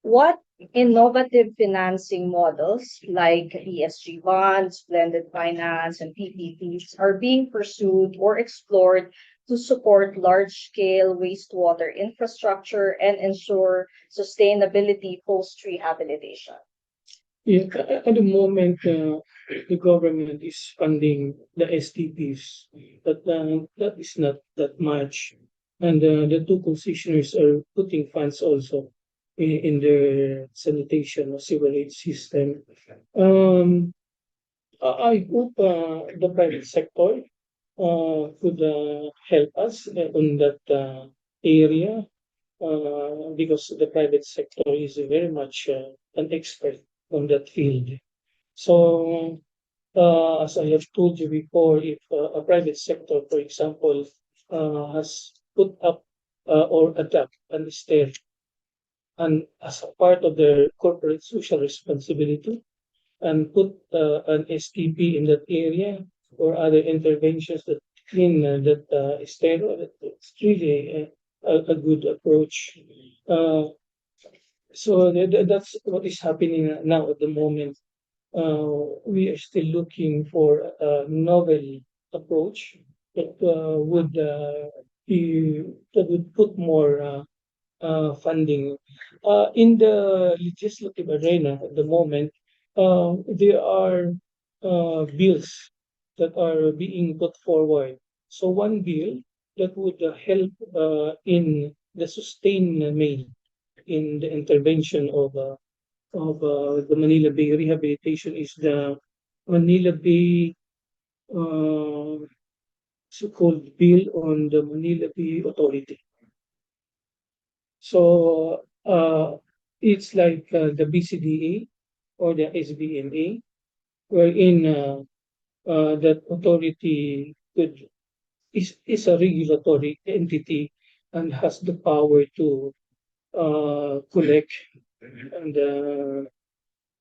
Speaker 1: What innovative financing models like ESG bonds, blended finance, and PPPs are being pursued or explored to support large-scale wastewater infrastructure and ensure sustainability post-rehabilitation?
Speaker 5: Yeah, at the moment, the government is funding the STPs, but that is not that much. And the two concessionaires are putting funds also in their sanitation or sewerage system. Um, I hope the private sector could help us on that area because the private sector is very much an expert on that field. So, as I have told you before, if a private sector, for example, has put up or adapt and stair and as a part of their corporate social responsibility and put an STP in that area or other interventions that clean that stair, it's really a good approach. Uh, so that's what is happening now at the moment. We are still looking for a novel approach that that would put more funding. In the legislative arena at the moment, there are bills that are being put forward. So one bill that would help in the sustain mail in the intervention of the Manila Bay Rehabilitation is the Manila Bay so-called Bill on the Manila Bay Authority. So it's like the BCDA or the SBMA, wherein that authority is a regulatory entity and has the power to collect and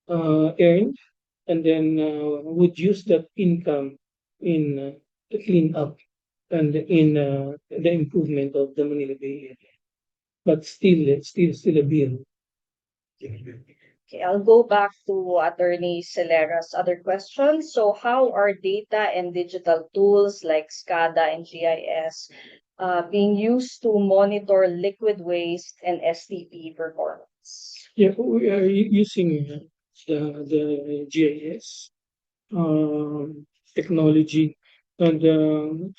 Speaker 5: earn, and then would use that income in the clean up and in the improvement of the Manila Bay area. But still, it's still a bill.
Speaker 1: Okay, I'll go back to Attorney Celera's other questions. So, how are data and digital tools like SCADA and GIS being used to monitor liquid waste and STP performance?
Speaker 5: Yeah, we are using the GIS technology, and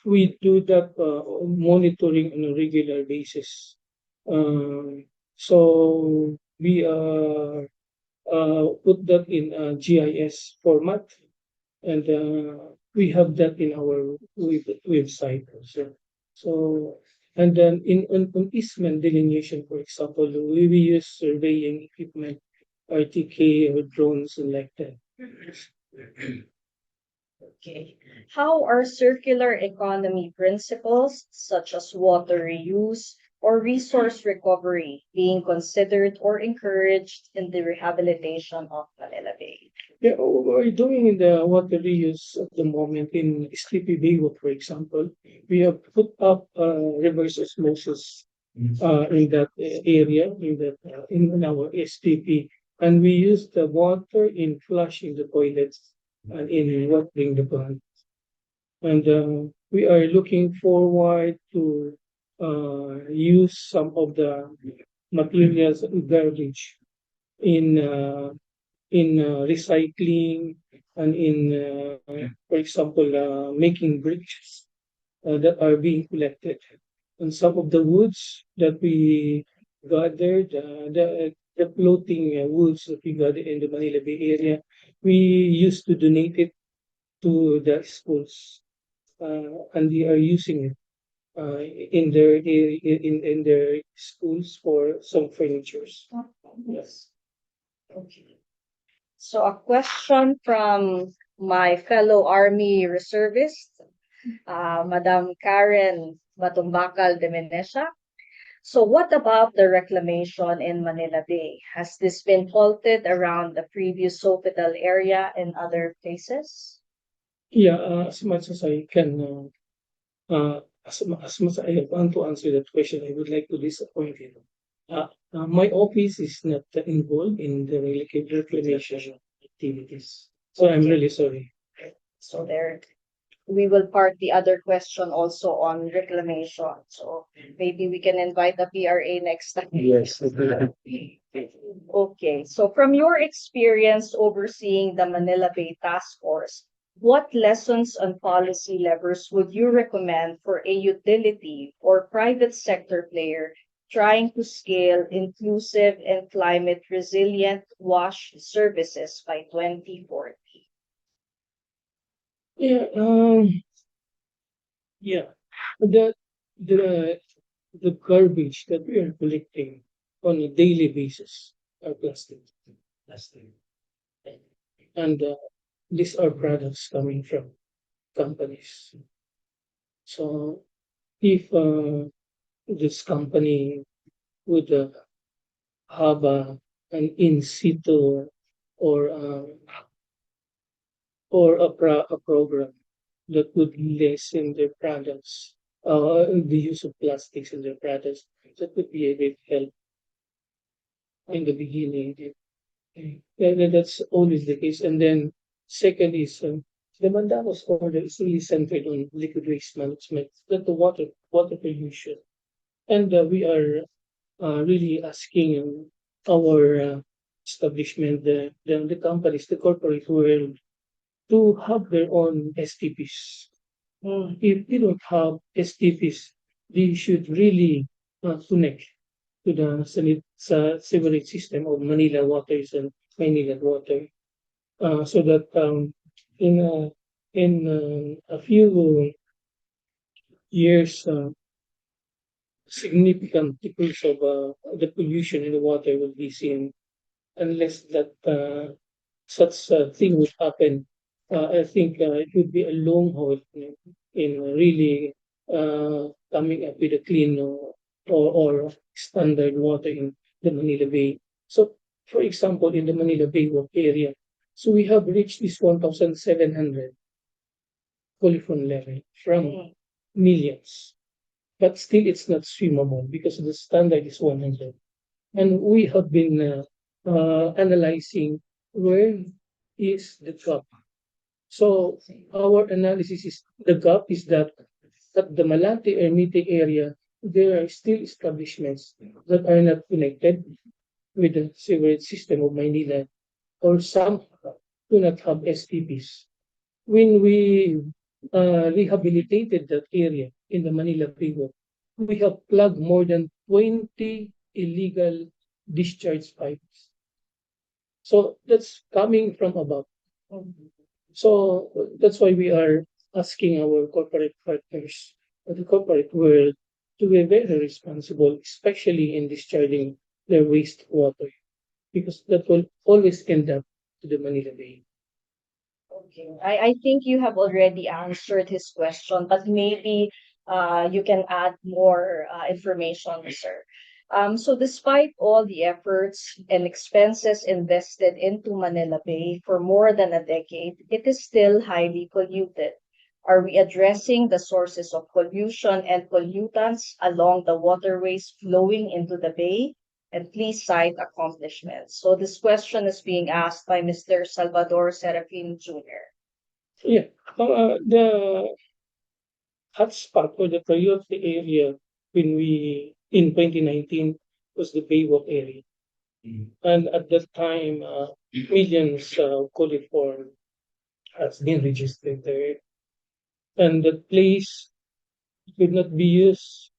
Speaker 5: we do that monitoring on a regular basis. So we put that in GIS format, and we have that in our website also. So, and then on easement delineation, for example, we use surveying equipment, RTK or drones and like that.
Speaker 1: Okay. How are circular economy principles such as water reuse or resource recovery being considered or encouraged in the rehabilitation of Manila Bay?
Speaker 5: Yeah, we're doing the water reuse at the moment in Sleepy Bay, for example. We have put up reverse osmosis in that area, in our STP, and we use the water in flushing the toilets and in watering the plant. And we are looking forward to use some of the materials garbage in recycling and in, for example, making bricks that are being collected. And some of the woods that we gathered, the floating woods that we gathered in the Manila Bay area, we used to donate it to the schools, and they are using it in their schools for some furnitures. Yes.
Speaker 1: Okay. So, a question from my fellow Army reservist, Madam Karen Batumbakal de Menesia. So, what about the reclamation in Manila Bay? Has this been halted around the previous Sofitel area and other places?
Speaker 5: Yeah, as much as I can, as much as I want to answer that question, I would like to disappoint you. My office is not involved in the reclamation activities, so I'm really sorry.
Speaker 1: So, there we will part the other question also on reclamation. So, maybe we can invite the PRA next time.
Speaker 5: Yes.
Speaker 1: Okay, so from your experience overseeing the Manila Bay Task Force, what lessons and policy levers would you recommend for a utility or private sector player trying to scale inclusive and climate resilient wash services by 2040?
Speaker 5: Yeah. Yeah. The the the garbage that we are collecting on a daily basis are plastic. Plastic. And these are products coming from companies. So if this company would have an in situ or a program that would lessen their products, the use of plastics in their products, that would be a great help in the beginning. That's always the case. And then second is the Mandalos order is really centered on liquid waste management, that the water pollution, and we are really asking our establishment, the companies, the corporate world, to have their own STPs. If they don't have STPs, they should really connect to the sewerage system of Manila waters and Manila water. So that in a few years, significant decrease of the pollution in the water will be seen, unless that such thing would happen. I think it would be a long haul in really coming up with a clean or standard water in the Manila Bay. So, for example, in the Manila Bay Walk area, so we have reached this 1,700 polyphone level from millions, but still it's not swimmable because the standard is 100. And we have been analyzing where is the gap. So our analysis is the gap is that at the Malate Ermite area, there are still establishments that are not connected with the sewerage system of Maynila, or some do not have STPs. When we rehabilitated that area in the Manila Pivot, we have plugged more than 20 illegal discharge pipes. So that's coming from above. So that's why we are asking our corporate partners, the corporate world, to be very responsible, especially in discharging their wastewater, because that will always end up to the Manila Bay.
Speaker 1: Okay. I think you have already answered his question, but maybe you can add more information, sir. So despite all the efforts and expenses invested into Manila Bay for more than a decade, it is still highly polluted. Are we addressing the sources of pollution and pollutants along the waterways flowing into the bay? And please cite accomplishments. So this question is being asked by Mr. Salvador Serafin Jr.
Speaker 5: Yeah, the hotspot or the priority area when we in 2019 was the Baywalk area, and at that time, millions coliform has been registered there, and the place could not be used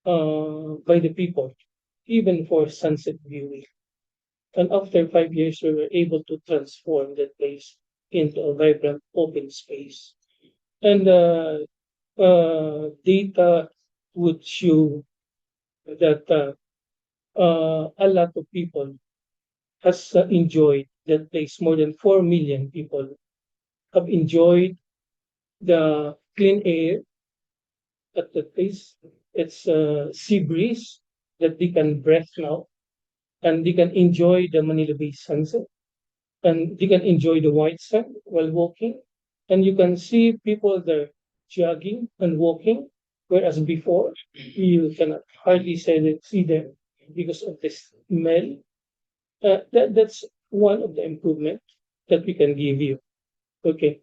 Speaker 5: by the people, even for sunset viewing. And after 5 years, we were able to transform that place into a vibrant open space. And data would show that a lot of people has enjoyed that place. More than 4 million people have enjoyed the clean air at that place. It's sea breeze that they can breathe now, and they can enjoy the Manila Bay sunset, and you can enjoy the white sun while walking, and you can see people there jogging and walking, whereas before you cannot hardly see them because of the smell. That's one of the improvement that we can give you. Okay,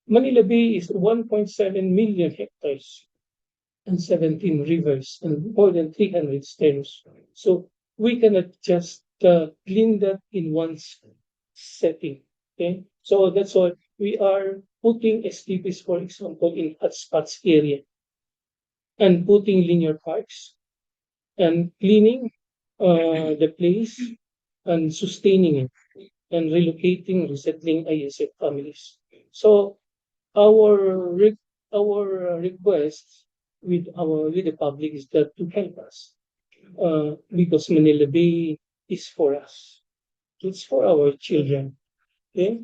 Speaker 5: Manila Bay is 1.7 million hectares and 17 rivers and more than 300 streams. So we cannot just clean that in one setting. Okay, so that's why we are putting STPs, for example, in hotspots area, and putting linear parks and cleaning the place and sustaining it and relocating, resettling ISF families. So our request with the public is that to help us, because Manila Bay is for us. It's for our children. Okay?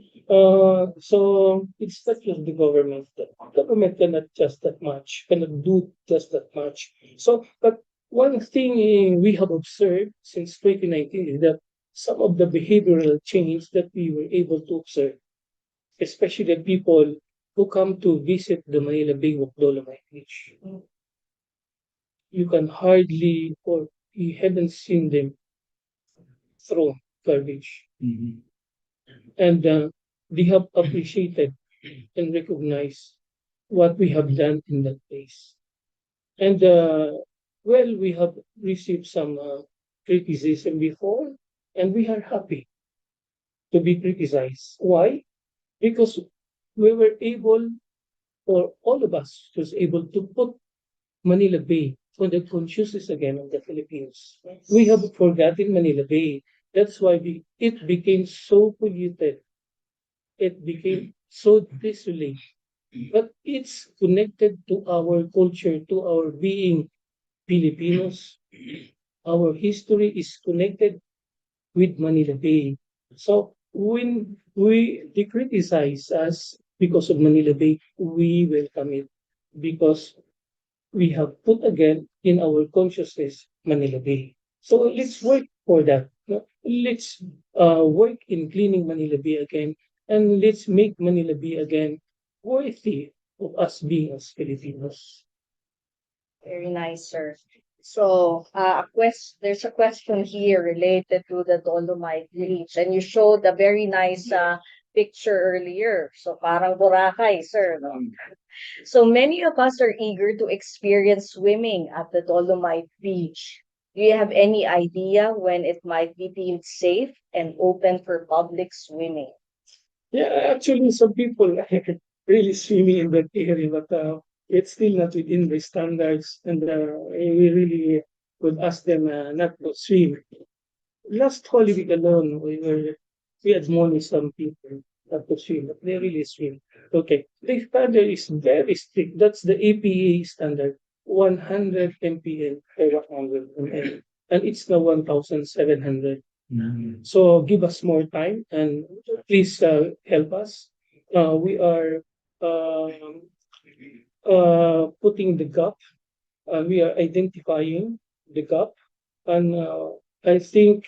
Speaker 5: So it's not just the government. The government cannot just that much, cannot do just that much. So, but one thing we have observed since 2019 is that some of the behavioral change that we were able to observe, especially the people who come to visit the Manila Bay of Dolomite Beach, you can hardly, or you haven't seen them throw garbage.
Speaker 2: Mhm.
Speaker 5: And they have appreciated and recognized what we have done in that place. And well, we have received some criticism before, and we are happy to be criticized. Why? Because we were able, or all of us was able to put Manila Bay for the consciousness again of the Philippines. We have forgotten Manila Bay. That's why it became so polluted. It became so desolate. But it's connected to our culture, to our being Filipinos. Our history is connected with Manila Bay. So when they criticize us because of Manila Bay, we welcome it because we have put again in our consciousness Manila Bay. So let's work for that. No? Let's work in cleaning Manila Bay again, and let's make Manila Bay again worthy of us being as Filipinos.
Speaker 1: Very nice, sir. So, there's a question here related to the Dolomite Beach, and you showed a very nice picture earlier. So, parang Boracay, sir, no? So many of us are eager to experience swimming at the Dolomite Beach. Do you have any idea when it might be deemed safe and open for public swimming?
Speaker 5: Yeah, actually, some people are really swimming in that area, but it's still not within the standards, and we really would ask them not to swim. Last Holy Week alone, we admonished some people not to swim, but they really swim. Okay, the standard is very strict. That's the APA standard, 100 mpl per 100 ml, and it's now 1,700. So give us more time and please help us. We are um, putting the gap. We are identifying the gap, and I think,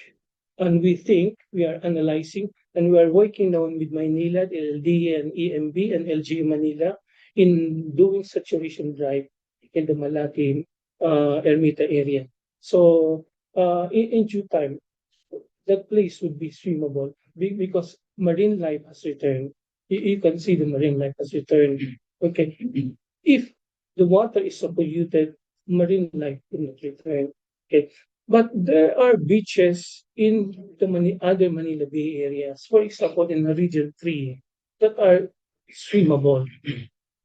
Speaker 5: and we think we are analyzing, and we are working now with Manila, LD, and EMB, and LG Manila in doing saturation drive in the Malati Ermita area. So in due time, that place would be swimmable because marine life has returned. You can see the marine life has returned. Okay. If the water is so polluted, marine life will not return. Okay. But there are beaches in the other Manila Bay areas, for example, in the Region 3, that are swimmable,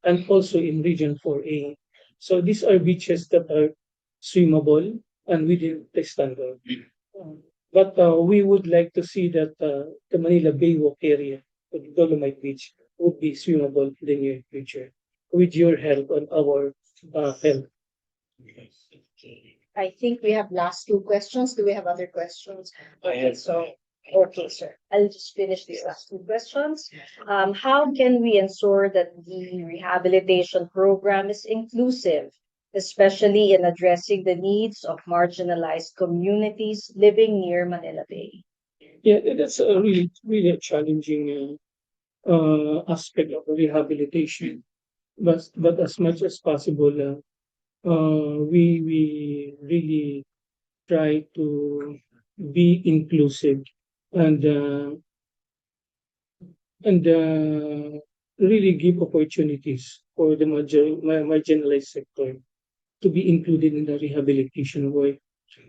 Speaker 5: and also in Region 4A. So these are beaches that are swimmable and within the standard. But we would like to see that the Manila Baywalk area, the Dolomite Beach, would be swimmable in the near future with your help and our help.
Speaker 1: I think we have last two questions. Do we have other questions?
Speaker 2: I
Speaker 1: Okay,
Speaker 2: have
Speaker 1: so, okay, sir. I'll just finish these last two questions. How can we ensure that the rehabilitation program is inclusive, especially in addressing the needs of marginalized communities living near Manila Bay?
Speaker 5: Yeah, that's a really a challenging aspect of rehabilitation. But as much as possible, we really try to be inclusive and really give opportunities for the marginalized sector to be included in the rehabilitation work.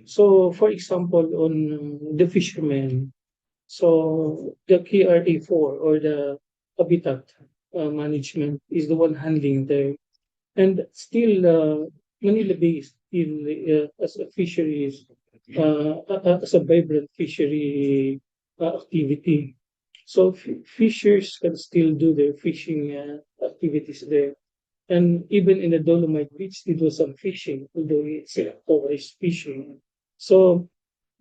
Speaker 5: So, for example, on the fishermen, so the KRA4 or the habitat management is the one handling the, and still Manila Bay is still as a fisheries, as a vibrant fishery activity. So fishers can still do their fishing activities there. And even in the Dolomite Beach, they do some fishing, although it's tourist fishing. So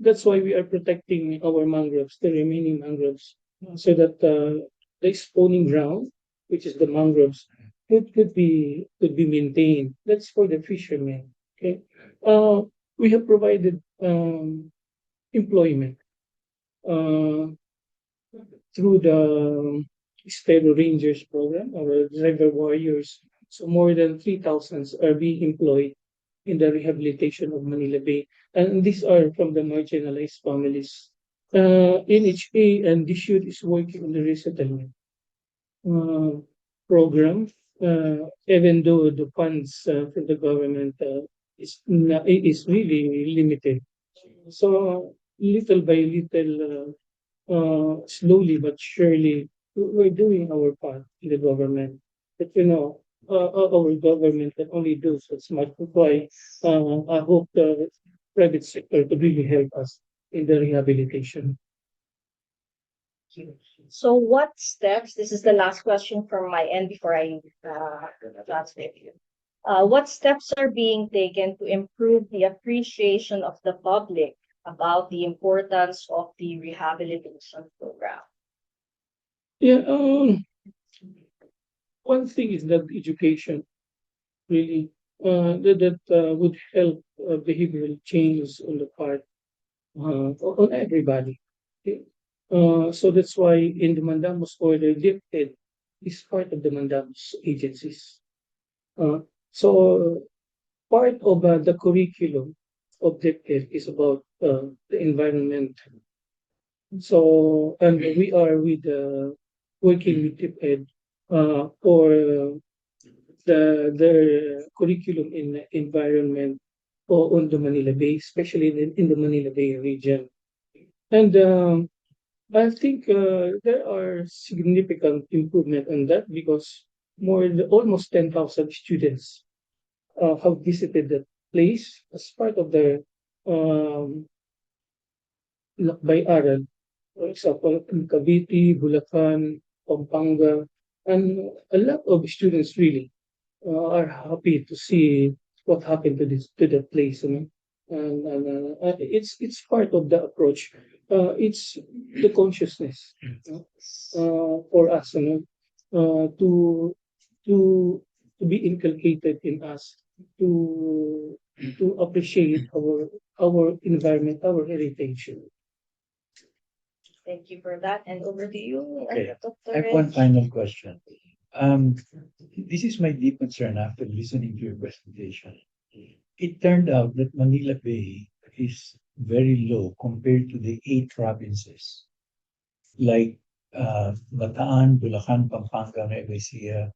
Speaker 5: that's why we are protecting our mangroves, the remaining mangroves, so that the spawning ground, which is the mangroves, could be maintained. That's for the fishermen. Okay, we have provided employment uh, through the Estero Rangers program or River Warriors. So more than 3,000 are being employed in the rehabilitation of Manila Bay. And these are from the marginalized families. NHA and DSUD is working on the resettlement uh, program, even though the funds from the government is really limited. So little by little, slowly but surely, we're doing our part in the government. But our government can only do so much. That's why I hope the private sector could really help us in the rehabilitation.
Speaker 1: So what steps, this is the last question from my end before I translate you. What steps are being taken to improve the appreciation of the public about the importance of the rehabilitation program?
Speaker 5: Yeah, one thing is that education really that would help behavioral change on the part on everybody. Okay. So that's why in the Mandamus order, DepEd is part of the Mandamus agencies. Uh, so part of the curriculum of DepEd is about the environment. So and we are with working with DepEd for the curriculum in environment on the Manila Bay, especially in the Manila Bay region. And I think there are significant improvement on that because almost 10,000 students have visited that place as part of their um, lakbay-aral. For example, in Cavite, Bulacan, Pampanga, and a lot of students really are happy to see what happened to this to that place, you know. And it's part of the approach. It's the consciousness, you know, for us, you know, to to to be inculcated in us to appreciate our environment, our heritage.
Speaker 1: Thank you for that. And over to you,
Speaker 2: Okay.
Speaker 1: Dr.
Speaker 2: I have one
Speaker 1: Reg.
Speaker 2: final question. Um, this is my deep concern after listening to your presentation. It turned out that Manila Bay is very low compared to the 8 provinces, like Bataan, Bulacan, Pampanga, Nueva Ecija,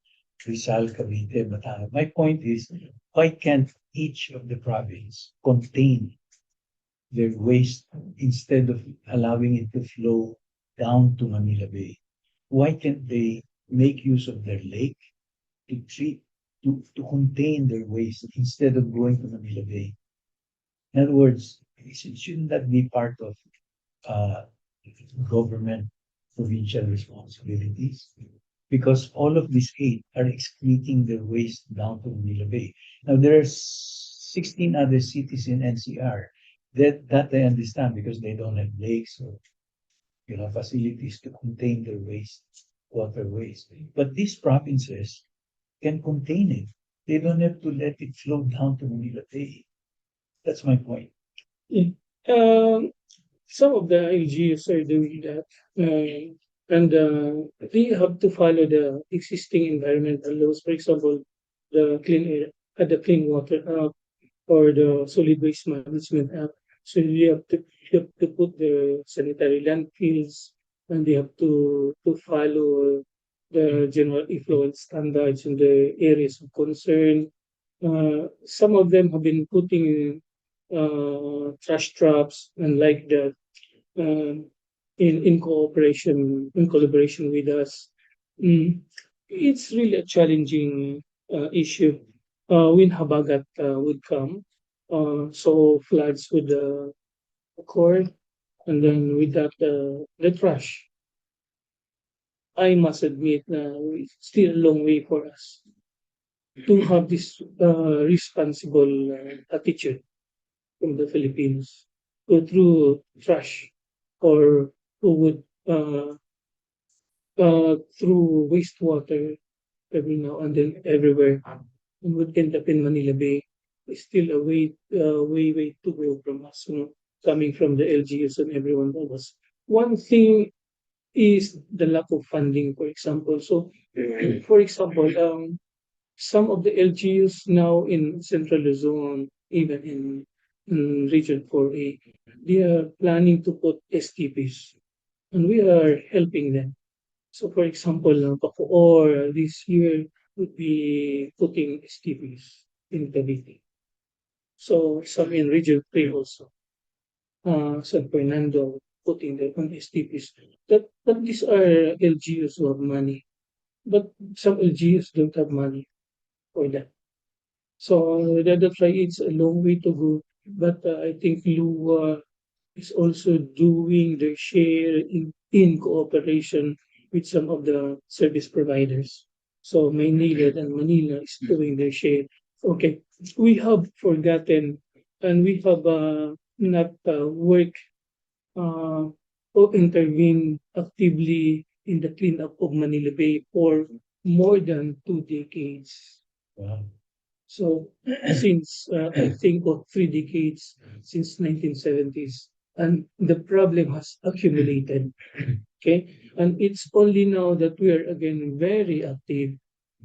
Speaker 2: Rizal, Cavite, Batangas. My point is, why can't each of the province contain their waste instead of allowing it to flow down to Manila Bay? Why can't they make use of their lake to treat to contain their waste instead of going to Manila Bay? In other words, shouldn't that be part of uh, government provincial responsibilities? Because all of these 8 are excreting their waste down to Manila Bay. Now there are 16 other cities in NCR that I understand because they don't have lakes or facilities to contain their waste, water waste. But these provinces can contain it. They don't have to let it flow down to Manila Bay. That's my point.
Speaker 5: Yeah. Um, some of the LGUs are doing that, and they have to follow the existing environmental laws. For example, the Clean Air, the Clean Water Act, or the Solid Waste Management Act. So you have to put the sanitary landfills, and they have to follow the general effluent standards in the areas of concern. Some of them have been putting trash traps and like that um, in collaboration with us. Mm, it's really a challenging issue. When Habagat would come, so floods would occur, and then with that, the trash. I must admit, it's still a long way for us to have this responsible attitude from the Philippines go through trash or who would through wastewater every now and then everywhere and would end up in Manila Bay. It's still a way to go from us, you know, coming from the LGUs and everyone else. One thing is the lack of funding, for example. So, for example, some of the LGUs now in Central Luzon, even in Region 4A, they are planning to put STPs, and we are helping them. So, for example, Bacoor this year would be putting STPs in Cavite. So, some in Region 3 also. San Fernando putting their own STPs. That these are LGUs who have money, but some LGUs don't have money. for that. So that's why it's a long way to go. But I think Lua is also doing their share in cooperation with some of the service providers. So Maynilad and Manila is doing their share. Okay, we have forgotten and we have not worked uh, or intervene actively in the cleanup of Manila Bay for more than 2 decades.
Speaker 2: Wow.
Speaker 5: So since I think of 3 decades since 1970s, and the problem has accumulated. Okay, and it's only now that we are again very active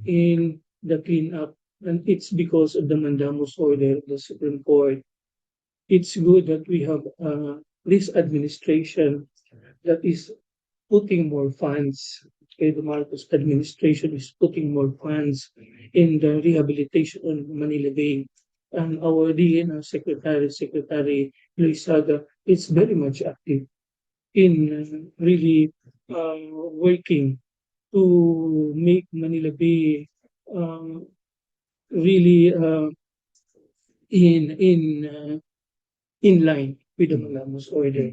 Speaker 5: in the cleanup, and it's because of the mandamus order of the Supreme Court. It's good that we have this administration that is putting more funds. Okay, the Marcos administration is putting more funds in the rehabilitation on Manila Bay. And our DNR Secretary Luisaga, is very much active in really working to make Manila Bay really in in line with the Malamos order.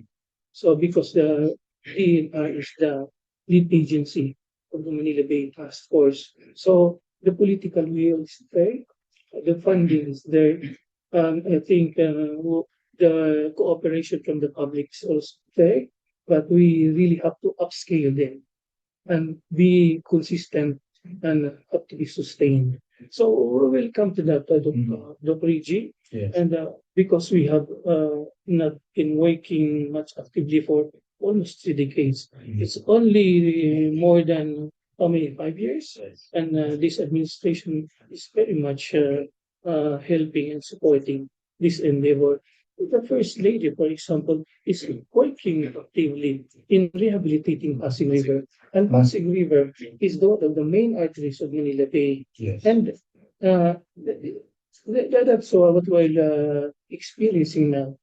Speaker 5: So because the DNR is the lead agency of the Manila Bay Task Force, so the political will is there, the funding is there. I think the cooperation from the public is also there, but we really have to upscale them and be consistent and have to be sustained. So we will come to that, Dr. Reggie.
Speaker 2: Yes.
Speaker 5: And because we have not been working much actively for almost 3 decades, it's only more than how many 5 years,
Speaker 2: Yes.
Speaker 5: and this administration is very much helping and supporting this endeavor. The First Lady, for example, is working actively in rehabilitating Pasig River. And Pasig River is one of the main arteries of Manila Bay.
Speaker 2: Yes.
Speaker 5: And that's what we're experiencing now.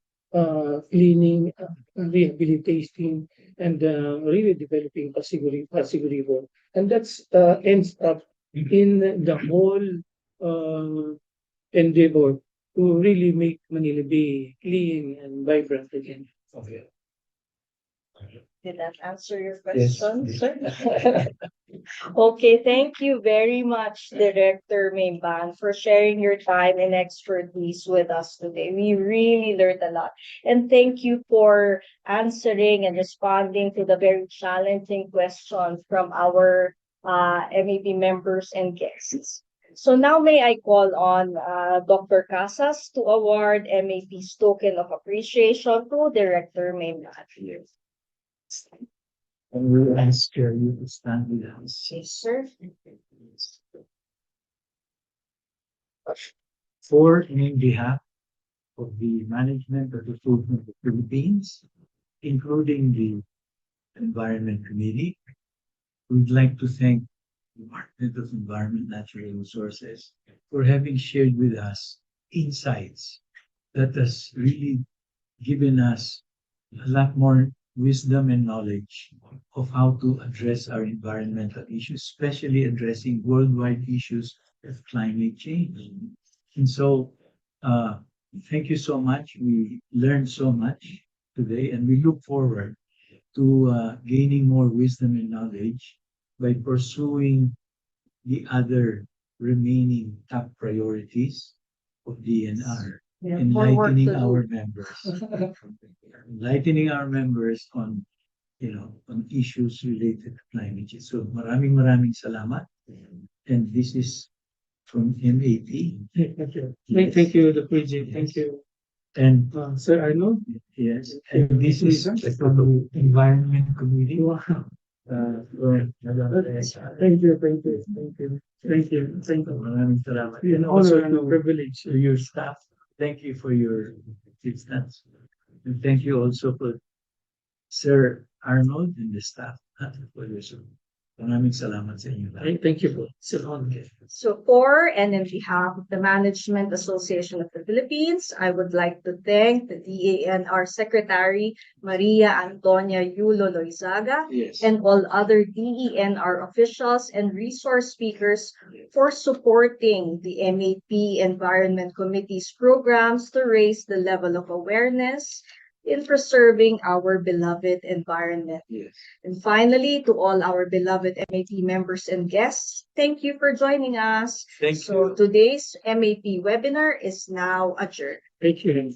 Speaker 5: Cleaning, rehabilitating, and really developing Pasig River. And that's ends up in the whole endeavor to really make Manila Bay clean and vibrant again.
Speaker 2: Okay.
Speaker 1: Did that answer your
Speaker 2: Yes.
Speaker 1: question, sir? Okay, thank you very much, Director Mayban, for sharing your time and expertise with us today. We really learned a lot. And thank you for answering and responding to the very challenging questions from our MEP members and guests. So now may I call on Dr. Casas to award MEP's token of appreciation to Director Mayban.
Speaker 2: And we'll ask you to stand with us.
Speaker 1: Yes, sir.
Speaker 2: For and in behalf of the management of the Food of the Philippines, including the Environment Committee, we'd like to thank the Department of Environment Natural Resources for having shared with us insights that has really given us a lot more wisdom and knowledge of how to address our environmental issues, especially addressing worldwide issues of climate change. And so, thank you so much. We learned so much today, and we look forward to gaining more wisdom and knowledge by pursuing the other remaining top priorities of DNR, enlightening our members, enlightening our members on on issues related to climate change. So maraming salamat. And this is from MAP.
Speaker 5: Thank you. Thank you, Dr. Reggie. Thank you.
Speaker 2: And
Speaker 5: Sir Arnold?
Speaker 2: yes, and this is from the Environment Committee.
Speaker 5: Wow. Thank you, thank you, thank you, thank you, thank you.
Speaker 2: Maraming salamat.
Speaker 5: An
Speaker 2: And also
Speaker 5: honor and a privilege.
Speaker 2: to your staff, thank you for your assistance. And thank you also for Sir Arnold and the staff for your support. Maraming salamat sa inyo lahat.
Speaker 5: Thank you po. Sir Honke.
Speaker 1: So for and in behalf of the Management Association of the Philippines, I would like to thank the DANR Secretary Maria Antonia Yulo Loizaga
Speaker 2: Yes.
Speaker 1: and all other DENR officials and resource speakers for supporting the MAP Environment Committee's programs to raise the level of awareness in preserving our beloved environment.
Speaker 2: Yes.
Speaker 1: And finally, to all our beloved MAP members and guests, thank you for joining us.
Speaker 2: Thank
Speaker 1: So
Speaker 2: you.
Speaker 1: today's MAP webinar is now adjourned.
Speaker 5: Thank you.